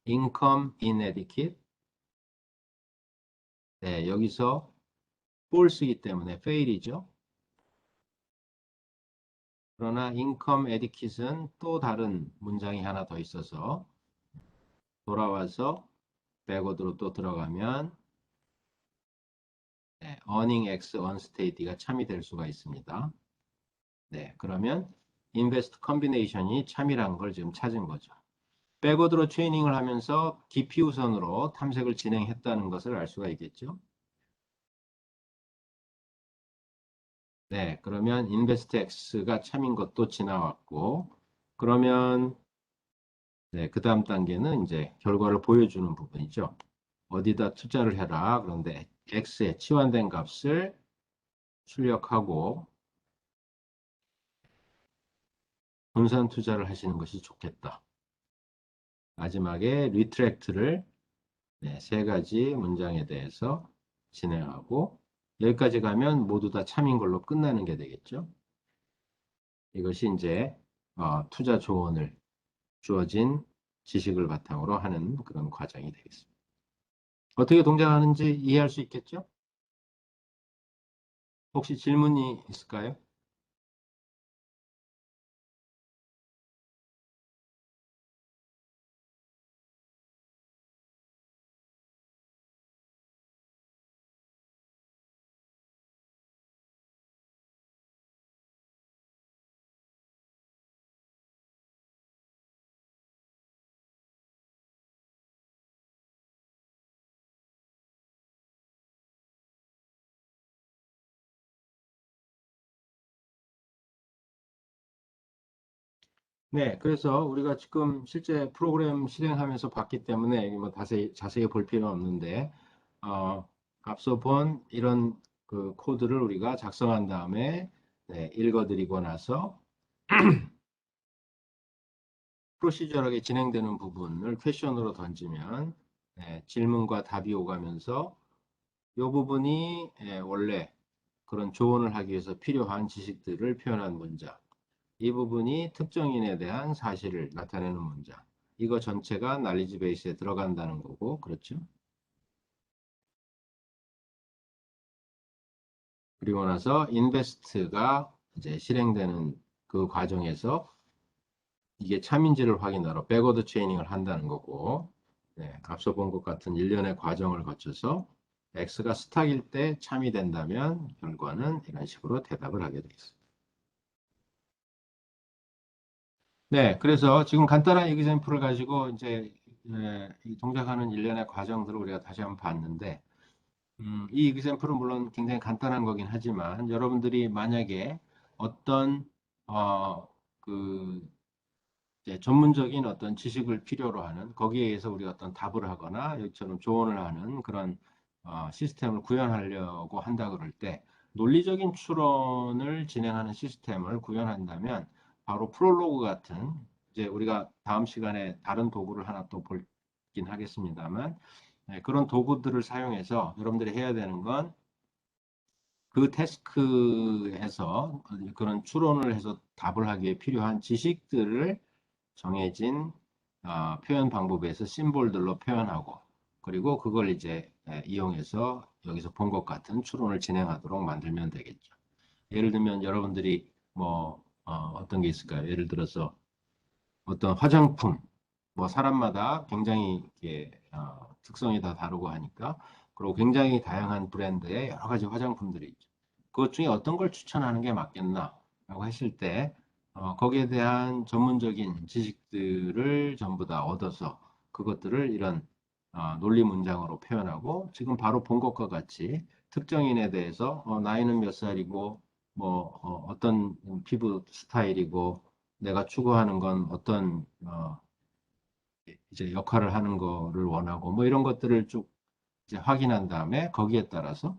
income inadequate 네, 여기서 false이기 때문에 fail이죠. 그러나 income adequate은 또 다른 문장이 하나 더 있어서 돌아와서 백워드로 또 들어가면 네, earning x unsteady가 참이 될 수가 있습니다. 네, 그러면 invest combination이 참이라는 걸 지금 찾은 거죠. 백워드로 트레이닝을 하면서 깊이 우선으로 탐색을 진행했다는 것을 알 수가 있겠죠. 네, 그러면 invest x가 참인 것도 지나왔고 그러면 네, 그 다음 단계는 이제 결과를 보여주는 부분이죠. 어디다 투자를 해라. 그런데 x의 치환된 값을 출력하고 분산 투자를 하시는 것이 좋겠다. 마지막에 리트랙트를 네, 세 가지 문장에 대해서 진행하고 여기까지 가면 모두 다 참인 걸로 끝나는 게 되겠죠. 이것이 이제 투자 조언을 주어진 지식을 바탕으로 하는 그런 과정이 되겠습니다. 어떻게 동작하는지 이해할 수 있겠죠? 혹시 질문이 있을까요? 네, 그래서 우리가 지금 실제 프로그램 실행하면서 봤기 때문에 뭐 자세히 볼 필요는 없는데, 어, 앞서 본 이런 그 코드를 우리가 작성한 다음에 네, 읽어드리고 나서 프로시저하게 진행되는 부분을 퀘션으로 던지면 네, 질문과 답이 오가면서 이 부분이 원래 그런 조언을 하기 위해서 필요한 지식들을 표현한 문장. 이 부분이 특정인에 대한 사실을 나타내는 문장. 이거 전체가 날리지 베이스에 들어간다는 거고, 그렇죠? 그리고 나서 인베스트가 이제 실행되는 그 과정에서 이게 참인지를 확인하러 백워드 체이닝을 한다는 거고, 네, 앞서 본 것 같은 일련의 과정을 거쳐서 X가 스탁일 때 참이 된다면 결과는 이런 식으로 대답을 하게 되겠습니다. 네, 그래서 지금 간단한 에그젬플을 가지고 이제 이 동작하는 일련의 과정들을 우리가 다시 한번 봤는데, 이 에그젬플은 물론 굉장히 간단한 거긴 하지만 여러분들이 만약에 어떤 그 이제 전문적인 어떤 지식을 필요로 하는 거기에 의해서 우리가 어떤 답을 하거나 여기처럼 조언을 하는 그런 시스템을 구현하려고 한다 그럴 때 논리적인 추론을 진행하는 시스템을 구현한다면 바로 프롤로그 같은 이제 우리가 다음 시간에 다른 도구를 하나 또 볼긴 하겠습니다만 네, 그런 도구들을 사용해서 여러분들이 해야 되는 건 그 태스크에서 그런 추론을 해서 답을 하기에 필요한 지식들을 정해진 표현 방법에서 심볼들로 표현하고 그리고 그걸 이제 이용해서 여기서 본 것 같은 추론을 진행하도록 만들면 되겠죠. 예를 들면 여러분들이 뭐 어떤 게 있을까요? 예를 들어서 어떤 화장품, 뭐 사람마다 굉장히 이게 특성이 다 다르고 하니까 그리고 굉장히 다양한 브랜드의 여러 가지 화장품들이 있죠. 그것 중에 어떤 걸 추천하는 게 맞겠나라고 했을 때 거기에 대한 전문적인 지식들을 전부 다 얻어서 그것들을 이런 논리 문장으로 표현하고 지금 바로 본 것과 같이 특정인에 대해서 나이는 몇 살이고 뭐 어떤 피부 스타일이고 내가 추구하는 건 어떤 이제 역할을 하는 거를 원하고 뭐 이런 것들을 쭉 이제 확인한 다음에 거기에 따라서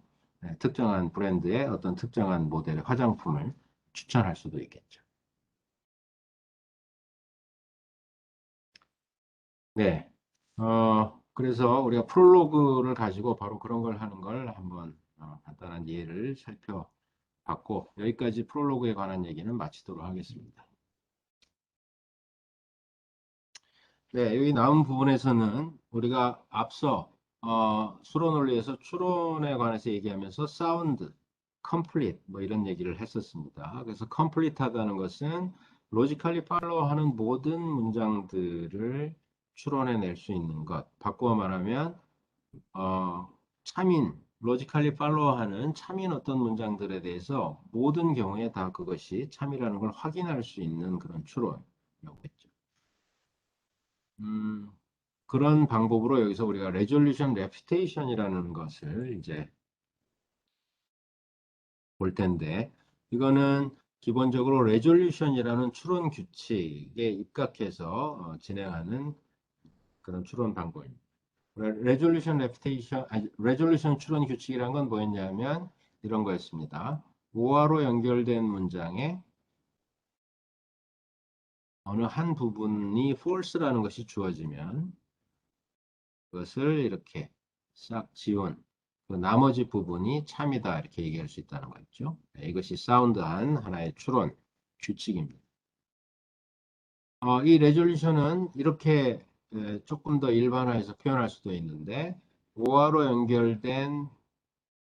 특정한 브랜드의 어떤 특정한 모델의 화장품을 추천할 수도 있겠죠. 네. 그래서 우리가 프롤로그를 가지고 바로 그런 걸 하는 걸 한번 간단한 예를 살펴봤고, 여기까지 프롤로그에 관한 얘기는 마치도록 하겠습니다. 네, 여기 나온 부분에서는 우리가 앞서 수론 원리에서 추론에 관해서 얘기하면서 사운드, 컴플리트 뭐 이런 얘기를 했었습니다. 그래서 컴플리트하다는 것은 로지컬리 팔로우하는 모든 문장들을 추론해낼 수 있는 것. 바꾸어 말하면 참인, 로지컬리 팔로우하는 참인 어떤 문장들에 대해서 모든 경우에 다 그것이 참이라는 걸 확인할 수 있는 그런 추론이라고 했죠. 음, 그런 방법으로 여기서 우리가 레졸루션 레피테이션이라는 것을 이제 볼 텐데, 이거는 기본적으로 레졸루션이라는 추론 규칙에 입각해서 진행하는 그런 추론 방법입니다. 레졸루션 레피테이션, 아니, 레졸루션 추론 규칙이란 건 뭐였냐면 이런 거였습니다. 오화로 연결된 문장에 어느 한 부분이 false라는 것이 주어지면 그것을 이렇게 싹 지운 그 나머지 부분이 참이다 이렇게 얘기할 수 있다는 거죠. 이것이 사운드한 하나의 추론 규칙입니다. 이 레졸루션은 이렇게 조금 더 일반화해서 표현할 수도 있는데 오화로 연결된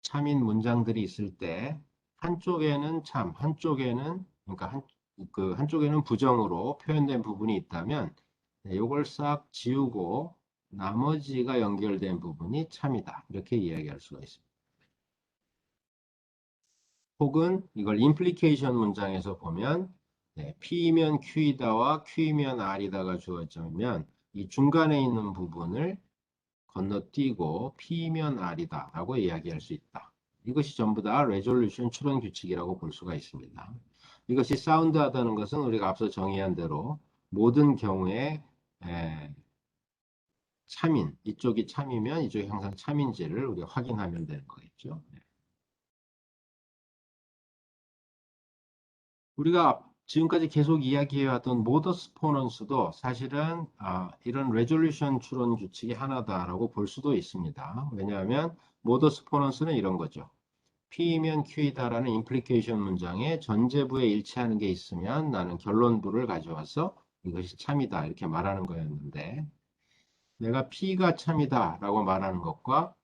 참인 문장들이 있을 때 한쪽에는 참, 한쪽에는 그러니까 그 한쪽에는 부정으로 표현된 부분이 있다면 이걸 싹 지우고 나머지가 연결된 부분이 참이다. 이렇게 이야기할 수가 있습니다. 혹은 이걸 임플리케이션 문장에서 보면 P이면 Q이다와 Q이면 R이다가 주어지면 이 중간에 있는 부분을 건너뛰고 P면 R이다 라고 이야기할 수 있다. 이것이 전부 다 레졸루션 추론 규칙이라고 볼 수가 있습니다. 이것이 사운드하다는 것은 우리가 앞서 정의한 대로 모든 경우에 참인, 이쪽이 참이면 이쪽이 항상 참인지를 우리가 확인하면 되는 거겠죠. 우리가 지금까지 계속 이야기해왔던 모더스 포넌스도 사실은 이런 레졸루션 추론 규칙이 하나다라고 볼 수도 있습니다. 왜냐하면 모더스 포넌스는 이런 거죠. P이면 Q이다라는 임플리케이션 문장에 전제부에 일치하는 게 있으면 나는 결론부를 가져와서 이것이 참이다 이렇게 말하는 거였는데 내가 P가 참이다라고 말하는 것과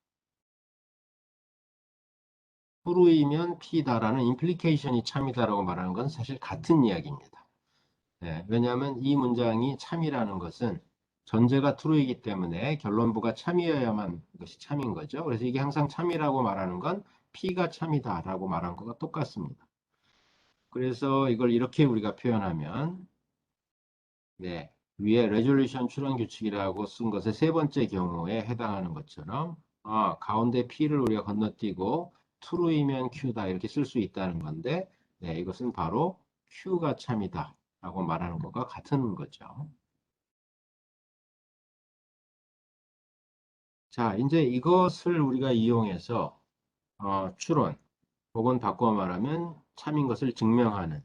true이면 P다라는 임플리케이션이 참이다라고 말하는 건 사실 같은 이야기입니다. 왜냐하면 이 문장이 참이라는 것은 전제가 true이기 때문에 결론부가 참이어야만 이것이 참인 거죠. 그래서 이게 항상 참이라고 말하는 건 P가 참이다라고 말한 것과 똑같습니다. 그래서 이걸 이렇게 우리가 표현하면 위에 레졸루션 추론 규칙이라고 쓴 것의 세 번째 경우에 해당하는 것처럼 가운데 P를 우리가 건너뛰고 true이면 Q다 이렇게 쓸 수 있다는 건데 이것은 바로 Q가 참이다 라고 말하는 것과 같은 거죠. 자, 이제 이것을 우리가 이용해서 추론 혹은 바꿔 말하면 참인 것을 증명하는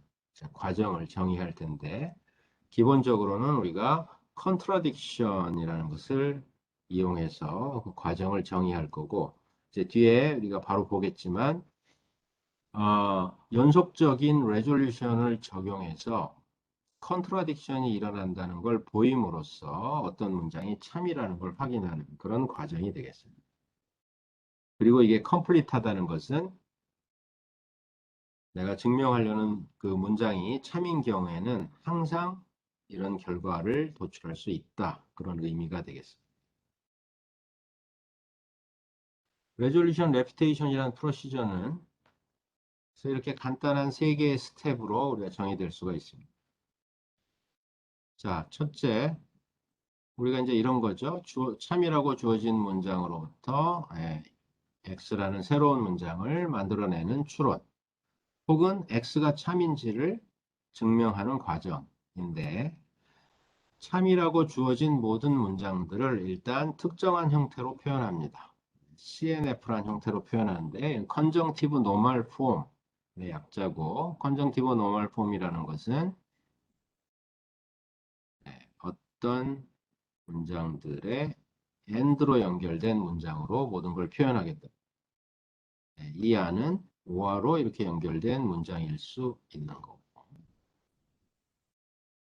과정을 정의할 텐데 기본적으로는 우리가 컨트라딕션이라는 것을 이용해서 그 과정을 정의할 거고 이제 뒤에 우리가 바로 보겠지만 연속적인 레졸루션을 적용해서 컨트라딕션이 일어난다는 걸 보임으로써 어떤 문장이 참이라는 걸 확인하는 그런 과정이 되겠습니다. 그리고 이게 컴플리트하다는 것은 내가 증명하려는 그 문장이 참인 경우에는 항상 이런 결과를 도출할 수 있다. 그런 의미가 되겠습니다. 레졸루션 레피테이션이라는 프로시저는 그래서 이렇게 간단한 세 개의 스텝으로 우리가 정의될 수가 있습니다. 자, 첫째, 우리가 이제 이런 거죠. 참이라고 주어진 문장으로부터 X라는 새로운 문장을 만들어내는 추론, 혹은 X가 참인지를 증명하는 과정인데, 참이라고 주어진 모든 문장들을 일단 특정한 형태로 표현합니다. CNF란 형태로 표현하는데 컨정티브 노멀 폼의 약자고 컨정티브 노멀 폼이라는 것은 어떤 문장들의 AND로 연결된 문장으로 모든 걸 표현하겠다. 이 안은 오화로 이렇게 연결된 문장일 수 있는 거고.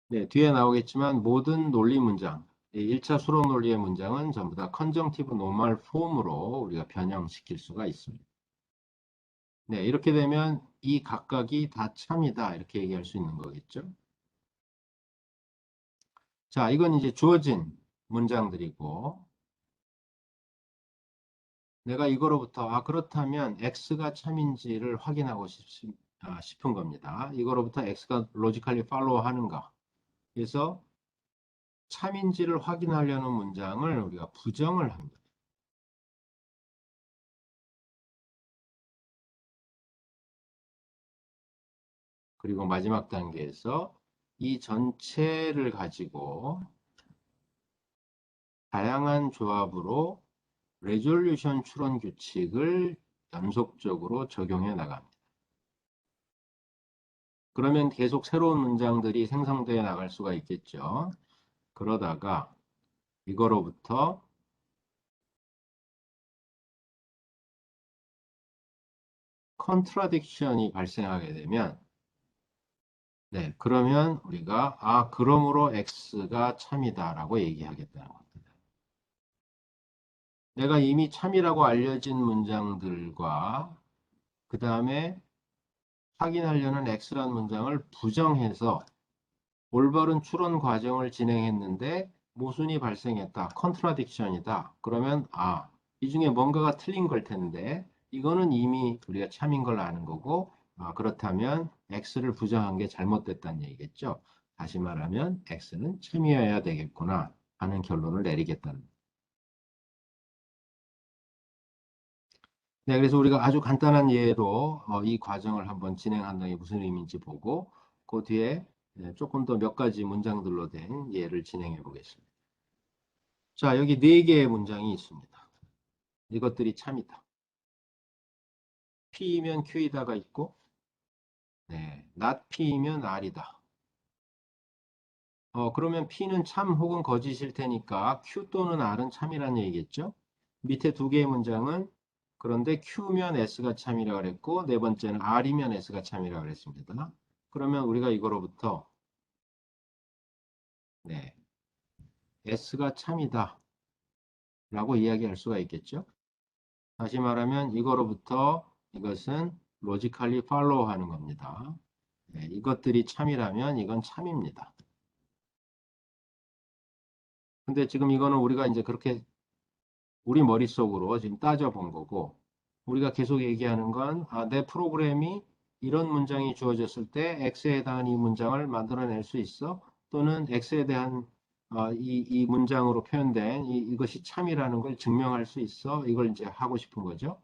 네, 뒤에 나오겠지만 모든 논리 문장, 1차 수록 논리의 문장은 전부 다 컨정티브 노멀 폼으로 우리가 변형시킬 수가 있습니다. 네, 이렇게 되면 이 각각이 다 참이다 이렇게 얘기할 수 있는 거겠죠. 자, 이건 이제 주어진 문장들이고 내가 이거로부터 그렇다면 X가 참인지를 확인하고 싶은 겁니다. 이거로부터 X가 로지컬리 팔로우 하는가. 그래서 참인지를 확인하려는 문장을 우리가 부정을 합니다. 그리고 마지막 단계에서 이 전체를 가지고 다양한 조합으로 레졸루션 추론 규칙을 연속적으로 적용해 나갑니다. 그러면 계속 새로운 문장들이 생성되어 나갈 수가 있겠죠. 그러다가 이거로부터 컨트라딕션이 발생하게 되면 네, 그러면 우리가 그러므로 X가 참이다라고 얘기하겠다는 겁니다. 내가 이미 참이라고 알려진 문장들과 그 다음에 확인하려는 X라는 문장을 부정해서 올바른 추론 과정을 진행했는데 모순이 발생했다. 컨트라딕션이다. 그러면 이 중에 뭔가가 틀린 걸 텐데 이거는 이미 우리가 참인 걸 아는 거고 그렇다면 X를 부정한 게 잘못됐다는 얘기겠죠. 다시 말하면 X는 참이어야 되겠구나 하는 결론을 내리겠다는 거예요. 네, 그래서 우리가 아주 간단한 예로 이 과정을 한번 진행한다는 게 무슨 의미인지 보고 그 뒤에 조금 더 몇 가지 문장들로 된 예를 진행해 보겠습니다. 자, 여기 네 개의 문장이 있습니다. 이것들이 참이다. P이면 Q이다가 있고, 네, not P이면 R이다. 그러면 P는 참 혹은 거짓일 테니까 Q 또는 R은 참이라는 얘기겠죠? 밑에 두 개의 문장은 그런데 Q면 S가 참이라고 그랬고, 네 번째는 R이면 S가 참이라고 그랬습니다. 그러면 우리가 이거로부터, 네, S가 참이다 라고 이야기할 수가 있겠죠? 다시 말하면 이거로부터 이것은 로지컬리 팔로우 하는 겁니다. 네, 이것들이 참이라면 이건 참입니다. 근데 지금 이거는 우리가 이제 그렇게 우리 머릿속으로 지금 따져본 거고 우리가 계속 얘기하는 건 내 프로그램이 이런 문장이 주어졌을 때 X에 해당하는 이 문장을 만들어낼 수 있어? 또는 X에 대한 이 문장으로 표현된 이것이 참이라는 걸 증명할 수 있어? 이걸 이제 하고 싶은 거죠.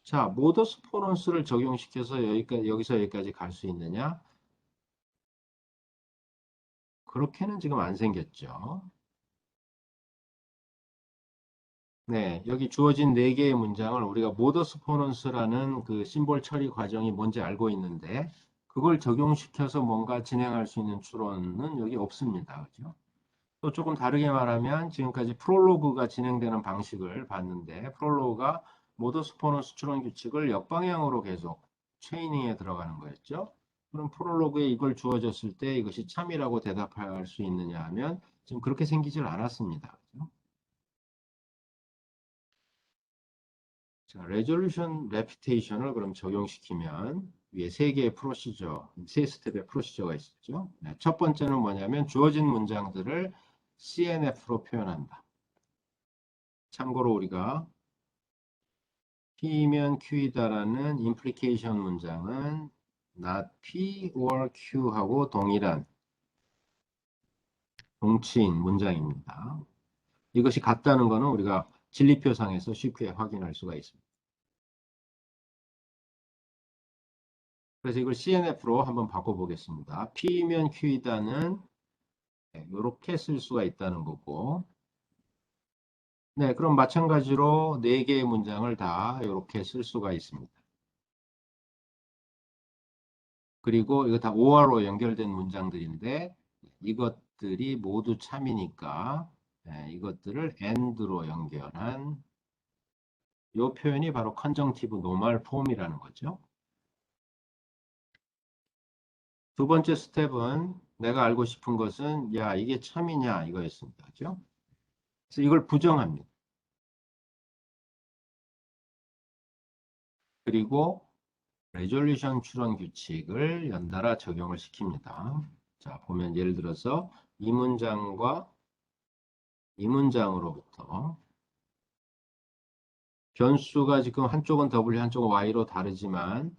자, 모더스 포넌스를 적용시켜서 여기서 여기까지 갈 수 있느냐? 그렇게는 지금 안 생겼죠. 네, 여기 주어진 네 개의 문장을 우리가 모더스 포넌스라는 그 심볼 처리 과정이 뭔지 알고 있는데 그걸 적용시켜서 뭔가 진행할 수 있는 추론은 여기 없습니다. 그죠? 또 조금 다르게 말하면 지금까지 프롤로그가 진행되는 방식을 봤는데 프롤로그가 모더스 포넌스 추론 규칙을 역방향으로 계속 트레이닝에 들어가는 거였죠. 그럼 프롤로그에 이걸 주어졌을 때 이것이 참이라고 대답할 수 있느냐 하면 지금 그렇게 생기질 않았습니다. 그죠? 자, 레졸루션 레피테이션을 그럼 적용시키면 위에 세 개의 프로시저, 세 스텝의 프로시저가 있었죠. 네, 첫 번째는 뭐냐면 주어진 문장들을 CNF로 표현한다. 참고로 우리가 P면 Q이다라는 implication 문장은 not P or Q하고 동일한 동치인 문장입니다. 이것이 같다는 것은 우리가 진리표상에서 쉽게 확인할 수가 있습니다. 그래서 이걸 CNF로 한번 바꿔보겠습니다. P면 Q이다는 이렇게 쓸 수가 있다는 거고 네, 그럼 마찬가지로 네 개의 문장을 다 이렇게 쓸 수가 있습니다. 그리고 이거 다 OR로 연결된 문장들인데 이것들이 모두 참이니까 이것들을 AND로 연결한 이 표현이 바로 컨정티브 노멀 폼이라는 거죠. 두 번째 스텝은 내가 알고 싶은 것은 야 이게 참이냐 이거였습니다. 그죠? 그래서 이걸 부정합니다. 그리고 레졸루션 추론 규칙을 연달아 적용을 시킵니다. 자, 보면 예를 들어서 이 문장과 이 문장으로부터 변수가 지금 한쪽은 W, 한쪽은 Y로 다르지만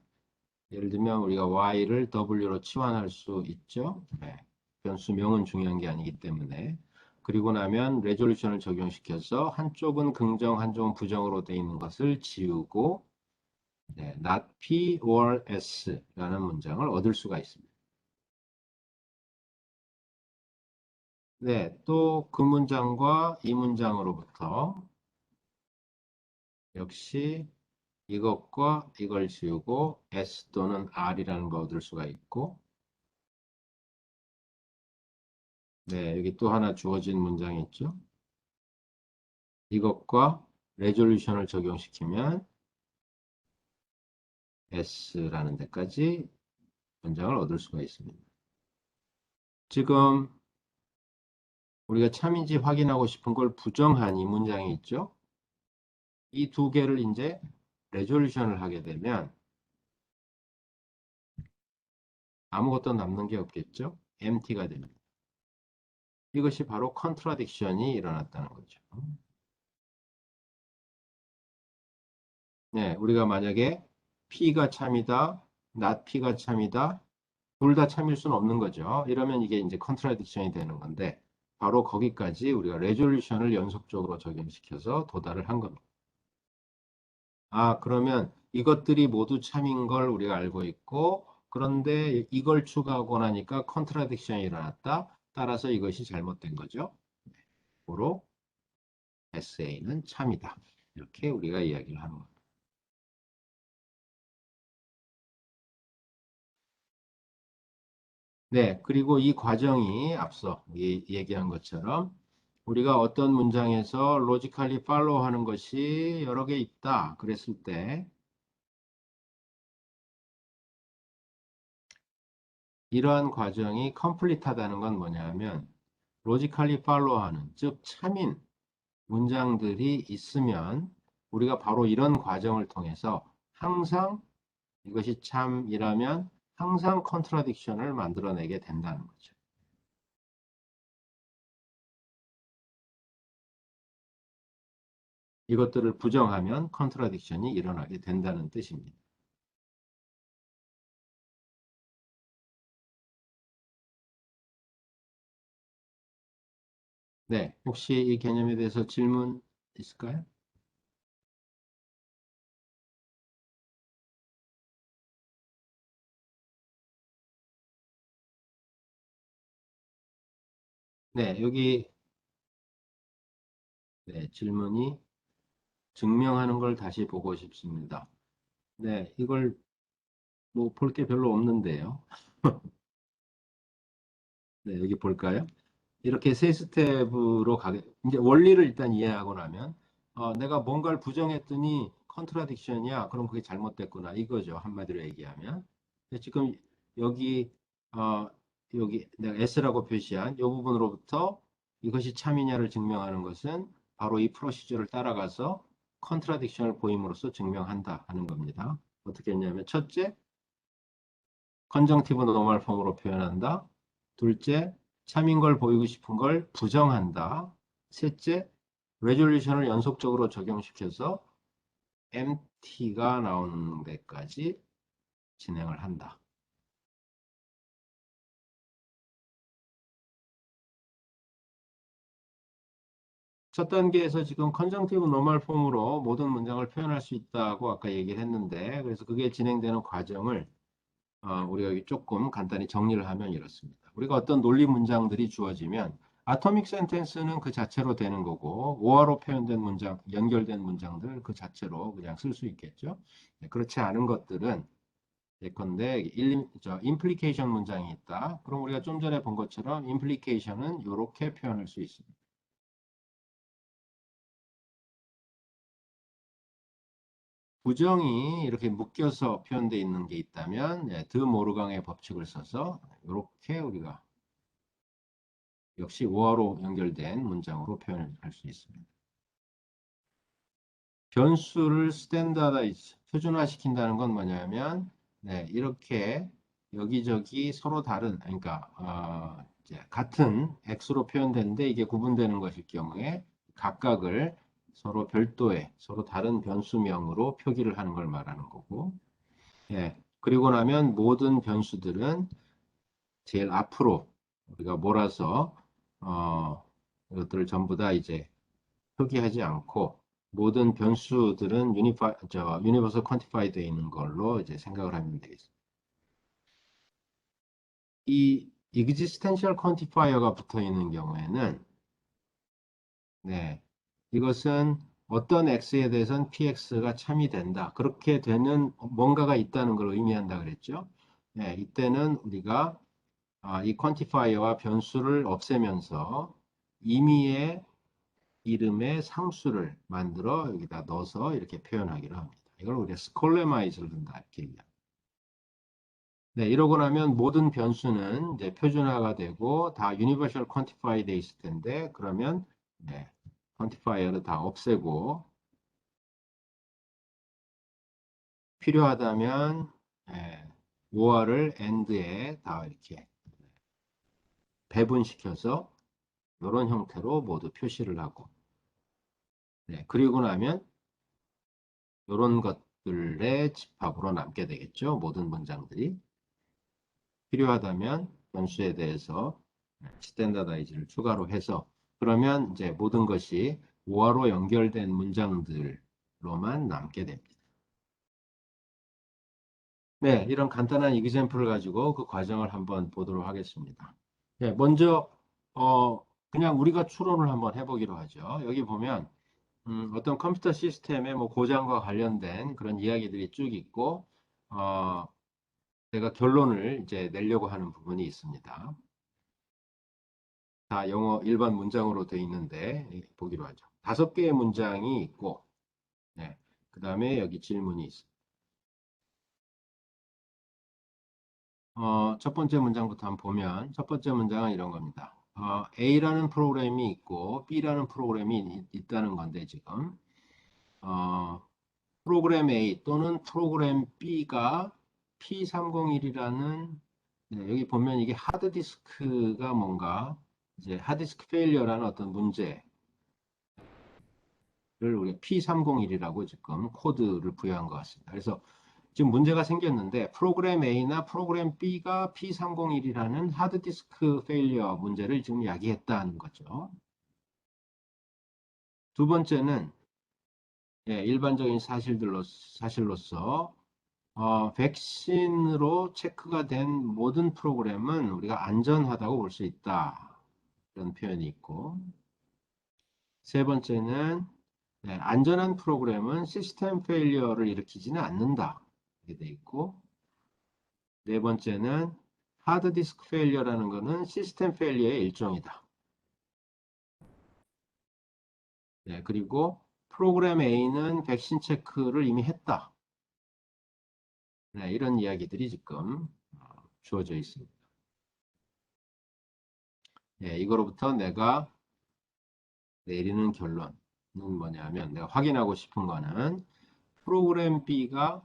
예를 들면 우리가 Y를 W로 치환할 수 있죠. 네. 변수명은 중요한 게 아니기 때문에. 그리고 나면 레졸루션을 적용시켜서 한쪽은 긍정, 한쪽은 부정으로 되어 있는 것을 지우고 네, not P or S라는 문장을 얻을 수가 있습니다. 네, 또 그 문장과 이 문장으로부터 역시 이것과 이걸 지우고 S 또는 R이라는 거 얻을 수가 있고 네, 여기 또 하나 주어진 문장이 있죠. 이것과 레졸루션을 적용시키면 S라는 데까지 문장을 얻을 수가 있습니다. 지금 우리가 참인지 확인하고 싶은 걸 부정한 이 문장이 있죠. 이 두 개를 이제 레졸루션을 하게 되면 아무것도 남는 게 없겠죠. empty가 됩니다. 이것이 바로 컨트라딕션이 일어났다는 거죠. 네, 우리가 만약에 P가 참이다, not P가 참이다, 둘 다 참일 수는 없는 거죠. 이러면 이게 이제 컨트라딕션이 되는 건데 바로 거기까지 우리가 레졸루션을 연속적으로 적용시켜서 도달을 한 겁니다. 아, 그러면 이것들이 모두 참인 걸 우리가 알고 있고 그런데 이걸 추가하고 나니까 컨트라딕션이 일어났다. 따라서 이것이 잘못된 거죠. 고로 SA는 참이다. 이렇게 우리가 이야기를 하는 겁니다. 네, 그리고 이 과정이 앞서 얘기한 것처럼 우리가 어떤 문장에서 logically follow 하는 것이 여러 개 있다. 그랬을 때 이러한 과정이 complete하다는 건 뭐냐면 logically follow 하는, 즉 참인 문장들이 있으면 우리가 바로 이런 과정을 통해서 항상 이것이 참이라면 항상 컨트라딕션을 만들어내게 된다는 거죠. 이것들을 부정하면 컨트라딕션이 일어나게 된다는 뜻입니다. 네, 혹시 이 개념에 대해서 질문 있을까요? 네, 여기 네, 질문이 증명하는 걸 다시 보고 싶습니다. 네, 이걸 뭐 볼 게 별로 없는데요. 네, 여기 볼까요? 이렇게 세 스텝으로 가게, 이제 원리를 일단 이해하고 나면, 내가 뭔가를 부정했더니 컨트라딕션이야. 그럼 그게 잘못됐구나. 이거죠. 한마디로 얘기하면. 근데 지금 여기, 어, 여기 내가 S라고 표시한 이 부분으로부터 이것이 참이냐를 증명하는 것은 바로 이 프로시저를 따라가서 컨트라딕션을 보임으로써 증명한다 하는 겁니다. 어떻게 했냐면, 첫째, 컨정티브 노멀 폼으로 표현한다. 둘째, 참인 걸 보이고 싶은 걸 부정한다. 셋째, 레졸루션을 연속적으로 적용시켜서 MT가 나오는 데까지 진행을 한다. 첫 단계에서 지금 컨정티브 노멀 폼으로 모든 문장을 표현할 수 있다고 아까 얘기를 했는데, 그래서 그게 진행되는 과정을 우리가 여기 조금 간단히 정리를 하면 이렇습니다. 우리가 어떤 논리 문장들이 주어지면 아토믹 센텐스는 그 자체로 되는 거고, 오화로 표현된 문장, 연결된 문장들 그 자체로 그냥 쓸 수 있겠죠. 네, 그렇지 않은 것들은 예컨대 임플리케이션 문장이 있다. 그럼 우리가 좀 전에 본 것처럼 임플리케이션은 이렇게 표현할 수 있습니다. 부정이 이렇게 묶여서 표현되어 있는 게 있다면 드 모르강의 법칙을 써서 이렇게 우리가 역시 오어로 연결된 문장으로 표현을 할 수 있습니다. 변수를 스탠다다이즈, 표준화시킨다는 건 뭐냐면 이렇게 여기저기 서로 다른, 그러니까 이제 같은 x로 표현되는데 이게 구분되는 것일 경우에 각각을 서로 별도의, 서로 다른 변수명으로 표기를 하는 걸 말하는 거고, 그리고 나면 모든 변수들은 제일 앞으로 우리가 몰아서 이것들을 전부 다 이제 표기하지 않고 모든 변수들은 유니버설 퀀티파이 되어 있는 걸로 이제 생각을 하면 되겠습니다. 이 existential quantifier가 붙어 있는 경우에는 이것은 어떤 x에 대해서는 px가 참이 된다. 그렇게 되는 뭔가가 있다는 걸 의미한다 그랬죠. 이때는 우리가 이 퀀티파이어와 변수를 없애면서 임의의 이름의 상수를 만들어 여기다 넣어서 이렇게 표현하기로 합니다. 이걸 우리가 스콜레마이즈를 한다 이렇게 얘기합니다. 이러고 나면 모든 변수는 이제 표준화가 되고 다 유니버셜 퀀티파이 돼 있을 텐데 그러면 퀀티파이어를 다 없애고 필요하다면 오어를 end에 다 이렇게 배분시켜서 이런 형태로 모두 표시를 하고 그리고 나면 이런 것들의 집합으로 남게 되겠죠. 모든 문장들이. 필요하다면 변수에 대해서 스탠다다이즈를 추가로 해서 그러면 이제 모든 것이 오화로 연결된 문장들로만 남게 됩니다. 이런 간단한 이그젬플을 가지고 그 과정을 한번 보도록 하겠습니다. 먼저 그냥 우리가 추론을 한번 해보기로 하죠. 여기 보면 어떤 컴퓨터 시스템의 뭐 고장과 관련된 그런 이야기들이 쭉 있고 제가 결론을 이제 내려고 하는 부분이 있습니다. 다 영어 일반 문장으로 되어 있는데 보기로 하죠. 5개의 문장이 있고 그 다음에 여기 질문이 있습니다. 첫 번째 문장부터 한번 보면 첫 번째 문장은 이런 겁니다. A라는 프로그램이 있고 B라는 프로그램이 있다는 건데 지금 프로그램 A 또는 프로그램 B가 P301이라는 여기 보면 이게 하드디스크가 뭔가 이제 하드디스크 페일리어라는 어떤 문제를 우리가 P301이라고 지금 코드를 부여한 것 같습니다. 그래서 지금 문제가 생겼는데 프로그램 A나 프로그램 B가 P301이라는 하드디스크 페일리어 문제를 지금 야기했다는 거죠. 두 번째는 일반적인 사실로서 백신으로 체크가 된 모든 프로그램은 우리가 안전하다고 볼 수 있다. 이런 표현이 있고 세 번째는 안전한 프로그램은 시스템 페일리어를 일으키지는 않는다. 이렇게 돼 있고 네 번째는 하드디스크 페일리어라는 것은 시스템 페일리어의 일종이다. 그리고 프로그램 A는 백신 체크를 이미 했다. 이런 이야기들이 지금 주어져 있습니다. 이거로부터 내가 내리는 결론은 뭐냐면 내가 확인하고 싶은 거는 프로그램 B가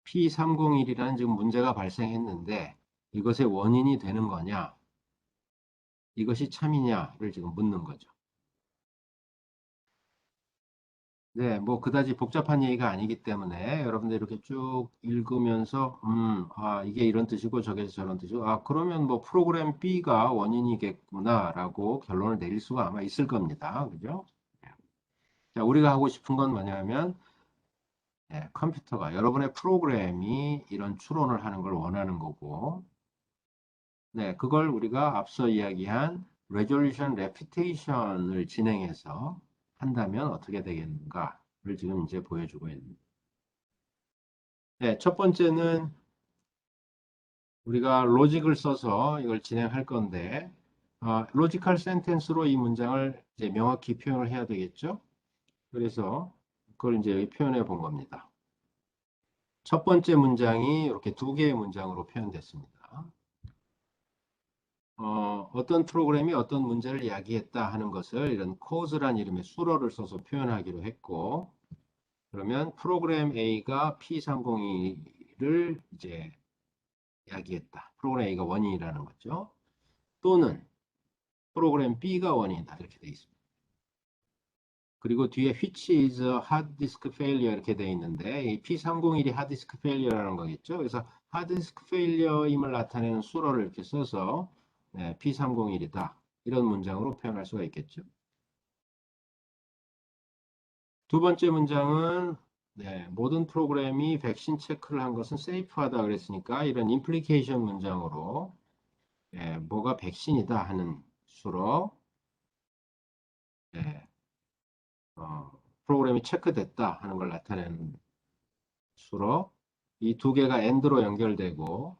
P301이라는 지금 문제가 발생했는데 이것의 원인이 되는 거냐 이것이 참이냐를 지금 묻는 거죠. 뭐 그다지 복잡한 얘기가 아니기 때문에 여러분들 이렇게 쭉 읽으면서 이게 이런 뜻이고 저게 저런 뜻이고 그러면 뭐 프로그램 B가 원인이겠구나라고 결론을 내릴 수가 아마 있을 겁니다. 그죠? 자, 우리가 하고 싶은 건 뭐냐면 컴퓨터가 여러분의 프로그램이 이런 추론을 하는 걸 원하는 거고 네, 그걸 우리가 앞서 이야기한 resolution reputation을 진행해서 한다면 어떻게 되겠는가를 지금 이제 보여주고 있습니다. 네, 첫 번째는 우리가 로직을 써서 이걸 진행할 건데, 로지컬 센텐스로 이 문장을 이제 명확히 표현을 해야 되겠죠? 그래서 그걸 이제 여기 표현해 본 겁니다. 첫 번째 문장이 이렇게 두 개의 문장으로 표현됐습니다. 어떤 프로그램이 어떤 문제를 이야기했다 하는 것을 이런 cause란 이름의 수로를 써서 표현하기로 했고, 그러면 프로그램 A가 P302를 이제 이야기했다. 프로그램 A가 원인이라는 거죠. 또는 프로그램 B가 원인이다. 이렇게 되어 있습니다. 그리고 뒤에 which is a hard disk failure 이렇게 되어 있는데 이 P301이 hard disk failure라는 거겠죠. 그래서 hard disk failure임을 나타내는 수로를 이렇게 써서 네, P301이다. 이런 문장으로 표현할 수가 있겠죠. 두 번째 문장은 네, 모든 프로그램이 백신 체크를 한 것은 세이프하다 그랬으니까 이런 임플리케이션 문장으로 네, 뭐가 백신이다 하는 수로 네, 프로그램이 체크됐다 하는 걸 나타내는 수로 이 두 개가 AND로 연결되고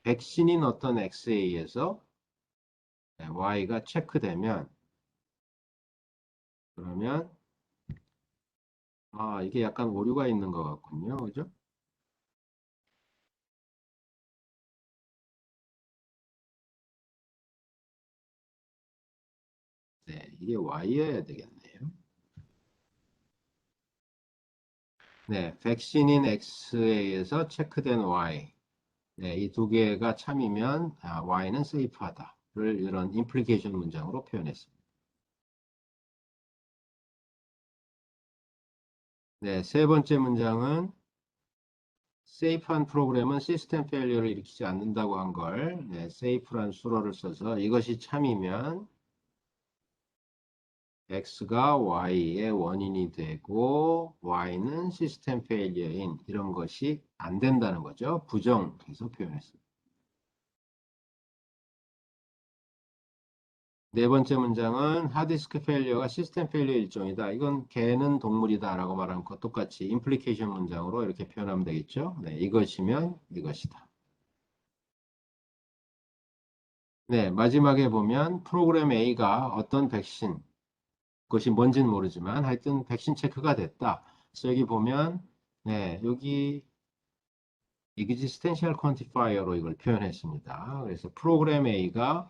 백신인 어떤 XA에서 Y가 체크되면 그러면 이게 약간 오류가 있는 것 같군요. 그죠? 네, 이게 Y여야 되겠네요. 네, 백신인 XA에서 체크된 Y. 네, 이 두 개가 참이면 Y는 세이프하다를 이런 임플리케이션 문장으로 표현했습니다. 네, 세 번째 문장은 세이프한 프로그램은 시스템 페일리어를 일으키지 않는다고 한 걸 세이프란 수로를 써서 이것이 참이면 X가 Y의 원인이 되고 Y는 시스템 페일리어인 이런 것이 안 된다는 거죠. 부정해서 표현했습니다. 네 번째 문장은 하드디스크 페일리어가 시스템 페일리어 일종이다. 이건 개는 동물이다 라고 말하는 것 똑같이 임플리케이션 문장으로 이렇게 표현하면 되겠죠. 네, 이것이면 이것이다. 네, 마지막에 보면 프로그램 A가 어떤 백신, 그것이 뭔지는 모르지만 하여튼 백신 체크가 됐다. 그래서 여기 보면 네, 여기 existential quantifier로 이걸 표현했습니다. 그래서 프로그램 A가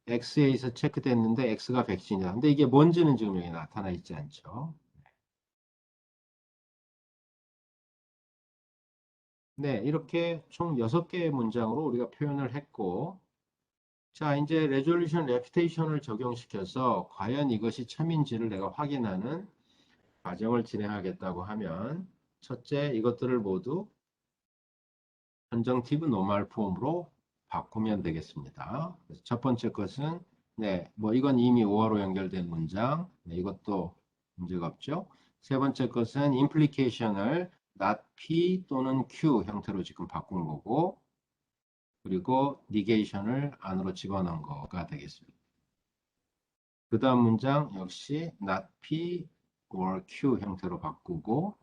X에서 체크됐는데 X가 백신이다. 근데 이게 뭔지는 지금 여기 나타나 있지 않죠. 네, 이렇게 총 6개의 문장으로 우리가 표현을 했고, 자, 이제 레졸루션 레피테이션을 적용시켜서 과연 이것이 참인지를 내가 확인하는 과정을 진행하겠다고 하면, 첫째, 이것들을 모두 conjunctive normal 폼으로 바꾸면 되겠습니다. 그래서 첫 번째 것은, 네, 뭐 이건 이미 오어로 연결된 문장, 네, 이것도 문제가 없죠. 세 번째 것은 implication을 not P 또는 Q 형태로 지금 바꾼 거고, 그리고 negation을 안으로 집어넣은 거가 되겠습니다. 그 다음 문장 역시 not P or Q 형태로 바꾸고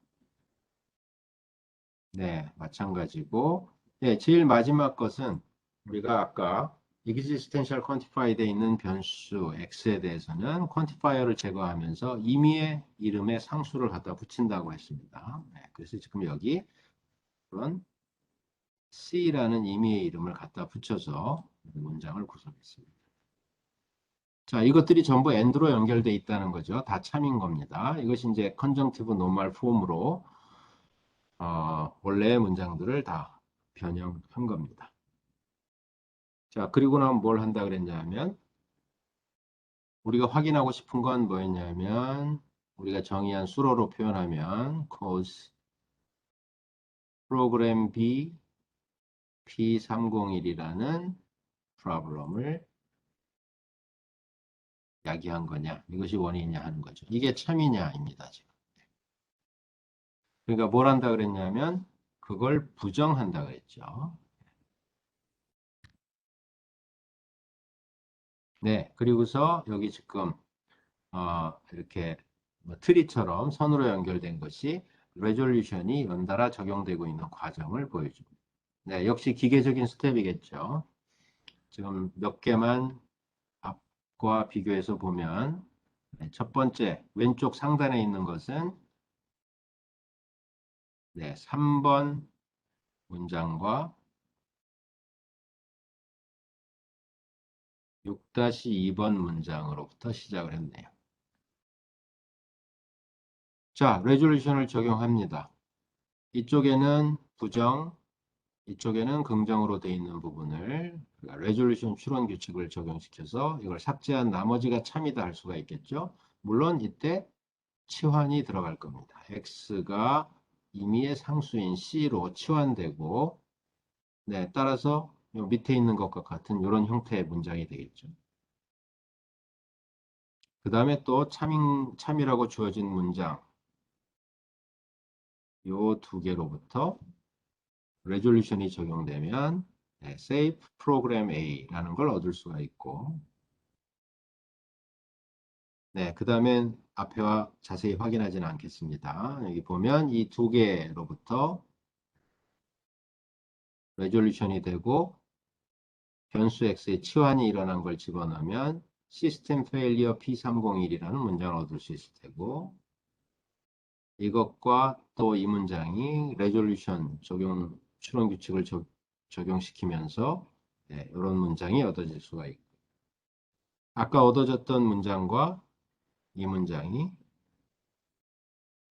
네, 마찬가지고 네, 제일 마지막 것은 우리가 아까 existential quantify 되어 있는 변수 x에 대해서는 quantifier를 제거하면서 임의의 이름에 상수를 갖다 붙인다고 했습니다. 네, 그래서 지금 여기 그런 C라는 임의의 이름을 갖다 붙여서 문장을 구성했습니다. 자, 이것들이 전부 AND로 연결되어 있다는 거죠. 다 참인 겁니다. 이것이 이제 컨정티브 노멀 폼으로 원래의 문장들을 다 변형한 겁니다. 자, 그리고 나면 뭘 한다 그랬냐면 우리가 확인하고 싶은 건 뭐였냐면 우리가 정의한 수로로 표현하면 cause 프로그램 B P301이라는 프로블럼을 야기한 거냐, 이것이 원인이냐 하는 거죠. 이게 참이냐입니다, 지금. 그러니까 뭘 한다 그랬냐면 그걸 부정한다 그랬죠. 네, 그리고서 여기 지금 이렇게 뭐 트리처럼 선으로 연결된 것이 레졸루션이 연달아 적용되고 있는 과정을 보여줍니다. 네, 역시 기계적인 스텝이겠죠. 지금 몇 개만 앞과 비교해서 보면 네, 첫 번째 왼쪽 상단에 있는 것은 네, 3번 문장과 6-2번 문장으로부터 시작을 했네요. 자, 레졸루션을 적용합니다. 이쪽에는 부정, 이쪽에는 긍정으로 되어 있는 부분을 레졸루션 추론 규칙을 적용시켜서 이걸 삭제한 나머지가 참이다 할 수가 있겠죠. 물론 이때 치환이 들어갈 겁니다. x가 임의의 상수인 c로 치환되고 네, 따라서 요 밑에 있는 것과 같은 이런 형태의 문장이 되겠죠. 그 다음에 또 참이라고 주어진 문장 요 두 개로부터 레졸루션이 적용되면 네, save program A라는 걸 얻을 수가 있고 네, 그 다음엔 앞에와 자세히 확인하지는 않겠습니다. 여기 보면 이 두 개로부터 레졸루션이 되고 변수 x의 치환이 일어난 걸 집어넣으면 시스템 페일리어 P301이라는 문장을 얻을 수 있을 테고 이것과 또 이 문장이 레졸루션 적용 추론 규칙을 적용시키면서 네, 이런 문장이 얻어질 수가 있고 아까 얻어졌던 문장과 이 문장이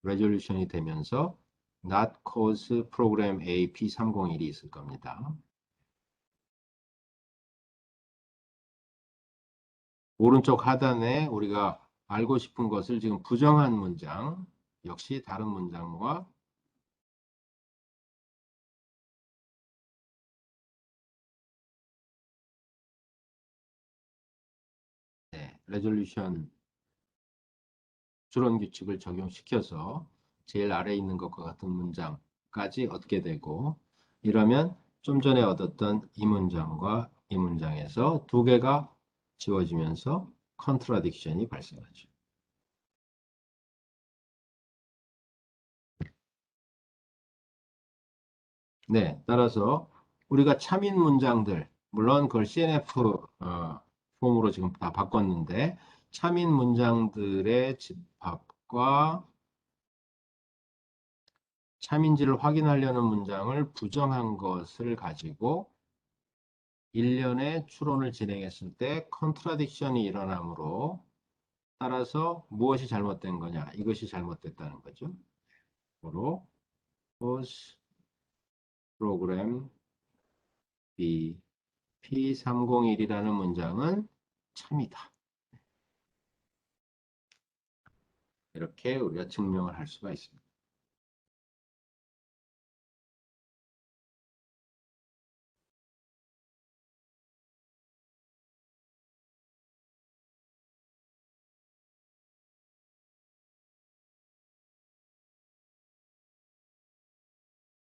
레졸루션이 되면서 not cause program A P301이 있을 겁니다. 오른쪽 하단에 우리가 알고 싶은 것을 지금 부정한 문장 역시 다른 문장과 네, 레졸루션 추론 규칙을 적용시켜서 제일 아래에 있는 것과 같은 문장까지 얻게 되고 이러면 좀 전에 얻었던 이 문장과 이 문장에서 두 개가 지워지면서 컨트라딕션이 발생하죠. 네, 따라서 우리가 참인 문장들, 물론 그걸 CNF 폼으로 지금 다 바꿨는데 참인 문장들의 집합과 참인지를 확인하려는 문장을 부정한 것을 가지고 일련의 추론을 진행했을 때 컨트라딕션이 일어나므로 따라서 무엇이 잘못된 거냐? 이것이 잘못됐다는 거죠. 바로 was program B P301이라는 문장은 참이다. 이렇게 우리가 증명을 할 수가 있습니다.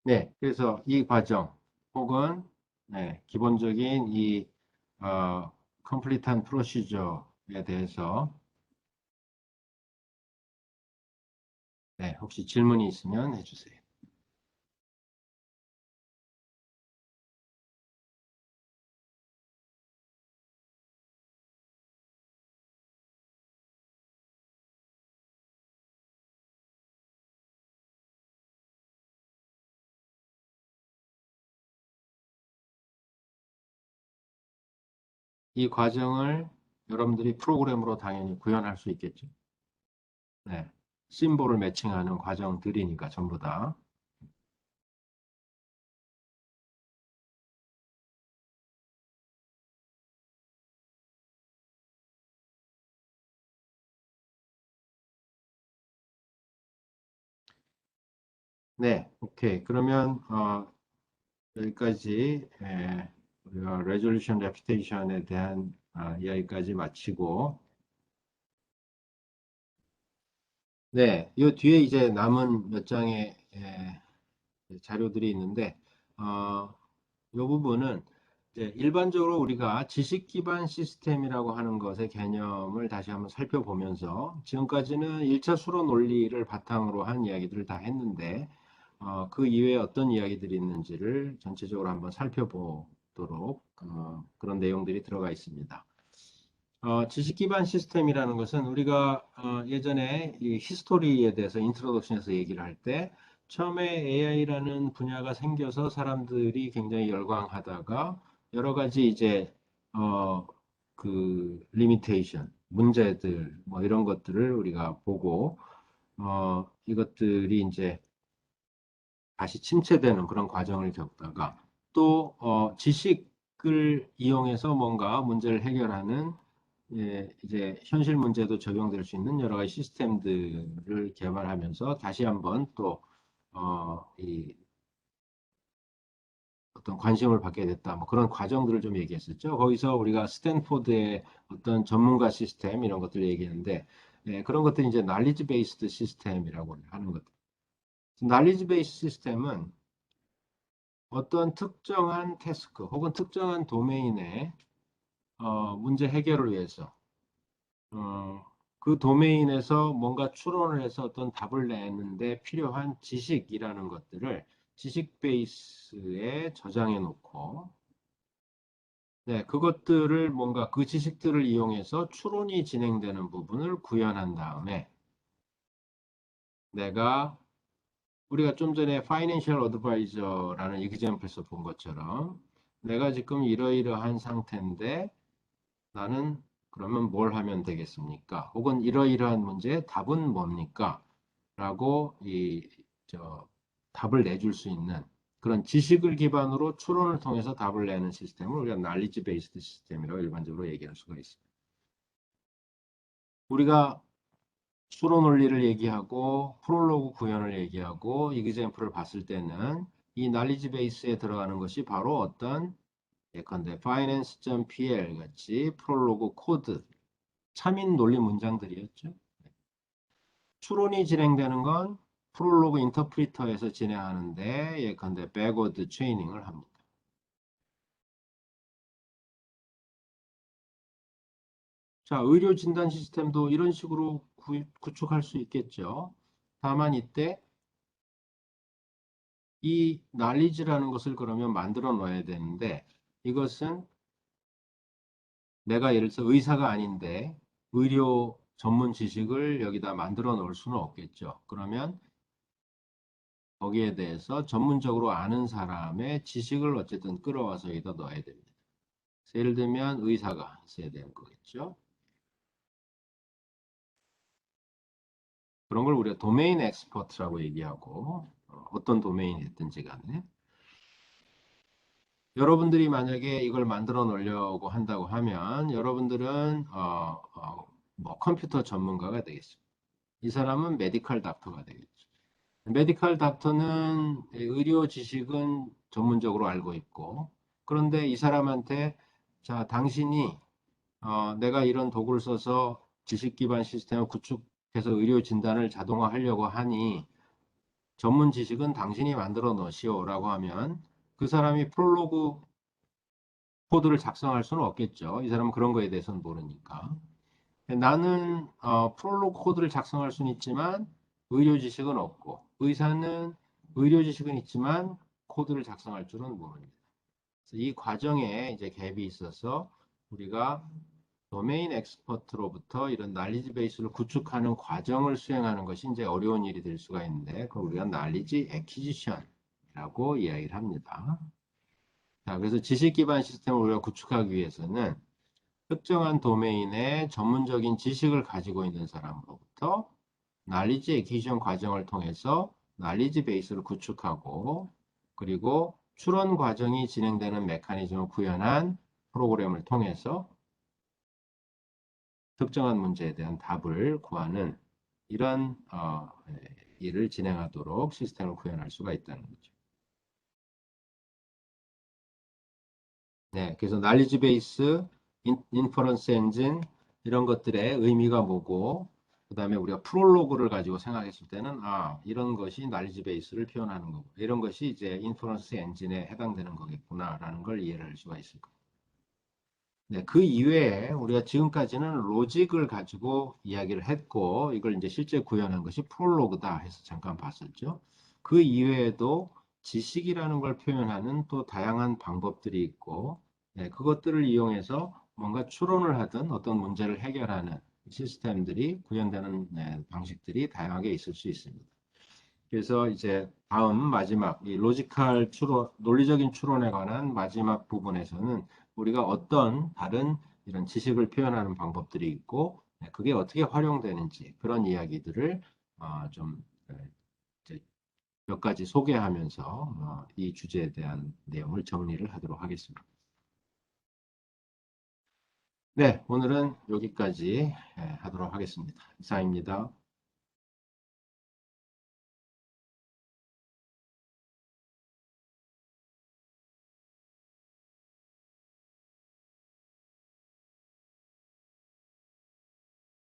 네, 그래서 이 과정 혹은 네, 기본적인 이 컴플리트한 프로시저에 대해서 네, 혹시 질문이 있으면 해주세요. 이 과정을 여러분들이 프로그램으로 당연히 구현할 수 있겠죠. 네, 심볼을 매칭하는 과정들이니까 전부 다. 네, 오케이. 그러면 여기까지 우리가 레졸루션 레피테이션에 대한 이야기까지 마치고 네, 이 뒤에 이제 남은 몇 장의 자료들이 있는데 이 부분은 일반적으로 우리가 지식 기반 시스템이라고 하는 것의 개념을 다시 한번 살펴보면서 지금까지는 1차 수로 논리를 바탕으로 한 이야기들을 다 했는데 그 이외에 어떤 이야기들이 있는지를 전체적으로 한번 살펴보도록 그런 내용들이 들어가 있습니다. 지식 기반 시스템이라는 것은 우리가 예전에 이 히스토리에 대해서 인트로덕션에서 얘기를 할 때 처음에 AI라는 분야가 생겨서 사람들이 굉장히 열광하다가 여러 가지 이제 그 리미테이션, 문제들 뭐 이런 것들을 우리가 보고 이것들이 이제 다시 침체되는 그런 과정을 겪다가 또 지식을 이용해서 뭔가 문제를 해결하는 이제 현실 문제도 적용될 수 있는 여러 가지 시스템들을 개발하면서 다시 한번 또 이 어떤 관심을 받게 됐다. 뭐 그런 과정들을 좀 얘기했었죠. 거기서 우리가 스탠포드의 어떤 전문가 시스템 이런 것들을 얘기했는데 그런 것들이 이제 날리지 베이스드 시스템이라고 하는 것들. 날리지 베이스 시스템은 어떤 특정한 태스크 혹은 특정한 도메인의 문제 해결을 위해서 어, 그 도메인에서 뭔가 추론을 해서 어떤 답을 내는데 필요한 지식이라는 것들을 지식 베이스에 저장해 놓고 네, 그것들을 뭔가 그 지식들을 이용해서 추론이 진행되는 부분을 구현한 다음에 내가 우리가 좀 전에 Financial Advisor라는 example에서 본 것처럼 내가 지금 이러이러한 상태인데 나는 그러면 뭘 하면 되겠습니까? 혹은 이러이러한 문제의 답은 뭡니까? 라고 답을 내줄 수 있는 그런 지식을 기반으로 추론을 통해서 답을 내는 시스템을 우리가 knowledge based 시스템이라고 일반적으로 얘기할 수가 있습니다. 우리가 추론 원리를 얘기하고 프롤로그 구현을 얘기하고 이그젬플을 봤을 때는 이 knowledge base에 들어가는 것이 바로 어떤 예컨대 finance.pl 같이 프롤로그 코드 참인 논리 문장들이었죠. 추론이 진행되는 건 프롤로그 인터프리터에서 진행하는데 예컨대 백워드 체이닝을 합니다. 자, 의료 진단 시스템도 이런 식으로 구축할 수 있겠죠. 다만 이때 이 knowledge라는 것을 그러면 만들어 놓아야 되는데 이것은 내가 예를 들어서 의사가 아닌데 의료 전문 지식을 여기다 만들어 놓을 수는 없겠죠. 그러면 거기에 대해서 전문적으로 아는 사람의 지식을 어쨌든 끌어와서 여기다 넣어야 됩니다. 예를 들면 의사가 있어야 되는 거겠죠. 그런 걸 우리가 도메인 엑스퍼트라고 얘기하고 어떤 도메인이 됐든지 간에 여러분들이 만약에 이걸 만들어 놓으려고 한다고 하면 여러분들은 뭐 컴퓨터 전문가가 되겠습니다. 이 사람은 메디컬 닥터가 되겠죠. 메디컬 닥터는 의료 지식은 전문적으로 알고 있고 그런데 이 사람한테 자 당신이 내가 이런 도구를 써서 지식 기반 시스템을 구축해서 의료 진단을 자동화하려고 하니 전문 지식은 당신이 만들어 놓으시오라고 하면 그 사람이 프롤로그 코드를 작성할 수는 없겠죠. 이 사람은 그런 거에 대해서는 모르니까. 나는 프롤로그 코드를 작성할 수는 있지만 의료 지식은 없고 의사는 의료 지식은 있지만 코드를 작성할 줄은 모릅니다. 그래서 이 과정에 이제 갭이 있어서 우리가 도메인 엑스퍼트로부터 이런 날리지 베이스를 구축하는 과정을 수행하는 것이 이제 어려운 일이 될 수가 있는데 그걸 우리가 날리지 애퀴지션이라고 이야기를 합니다. 자, 그래서 지식 기반 시스템을 우리가 구축하기 위해서는 특정한 도메인의 전문적인 지식을 가지고 있는 사람으로부터 날리지 애퀴지션 과정을 통해서 날리지 베이스를 구축하고 그리고 추론 과정이 진행되는 메커니즘을 구현한 프로그램을 통해서 특정한 문제에 대한 답을 구하는 이런 일을 진행하도록 시스템을 구현할 수가 있다는 거죠. 네, 그래서 날리지 베이스, 인퍼런스 엔진 이런 것들의 의미가 뭐고 그 다음에 우리가 프롤로그를 가지고 생각했을 때는, 이런 것이 날리지 베이스를 표현하는 거고, 이런 것이 이제 인퍼런스 엔진에 해당되는 거겠구나라는 걸 이해를 할 수가 있을 거예요. 네, 그 이외에 우리가 지금까지는 로직을 가지고 이야기를 했고, 이걸 이제 실제 구현한 것이 프롤로그다 해서 잠깐 봤었죠. 그 이외에도 지식이라는 걸 표현하는 또 다양한 방법들이 있고, 네, 그것들을 이용해서 뭔가 추론을 하든 어떤 문제를 해결하는 시스템들이 구현되는 방식들이 다양하게 있을 수 있습니다. 그래서 이제 다음 마지막 이 로지컬 추론, 논리적인 추론에 관한 마지막 부분에서는 우리가 어떤 다른 이런 지식을 표현하는 방법들이 있고 그게 어떻게 활용되는지 그런 이야기들을 좀 이제 몇 가지 소개하면서 이 주제에 대한 내용을 정리를 하도록 하겠습니다. 네, 오늘은 여기까지 하도록 하겠습니다. 이상입니다.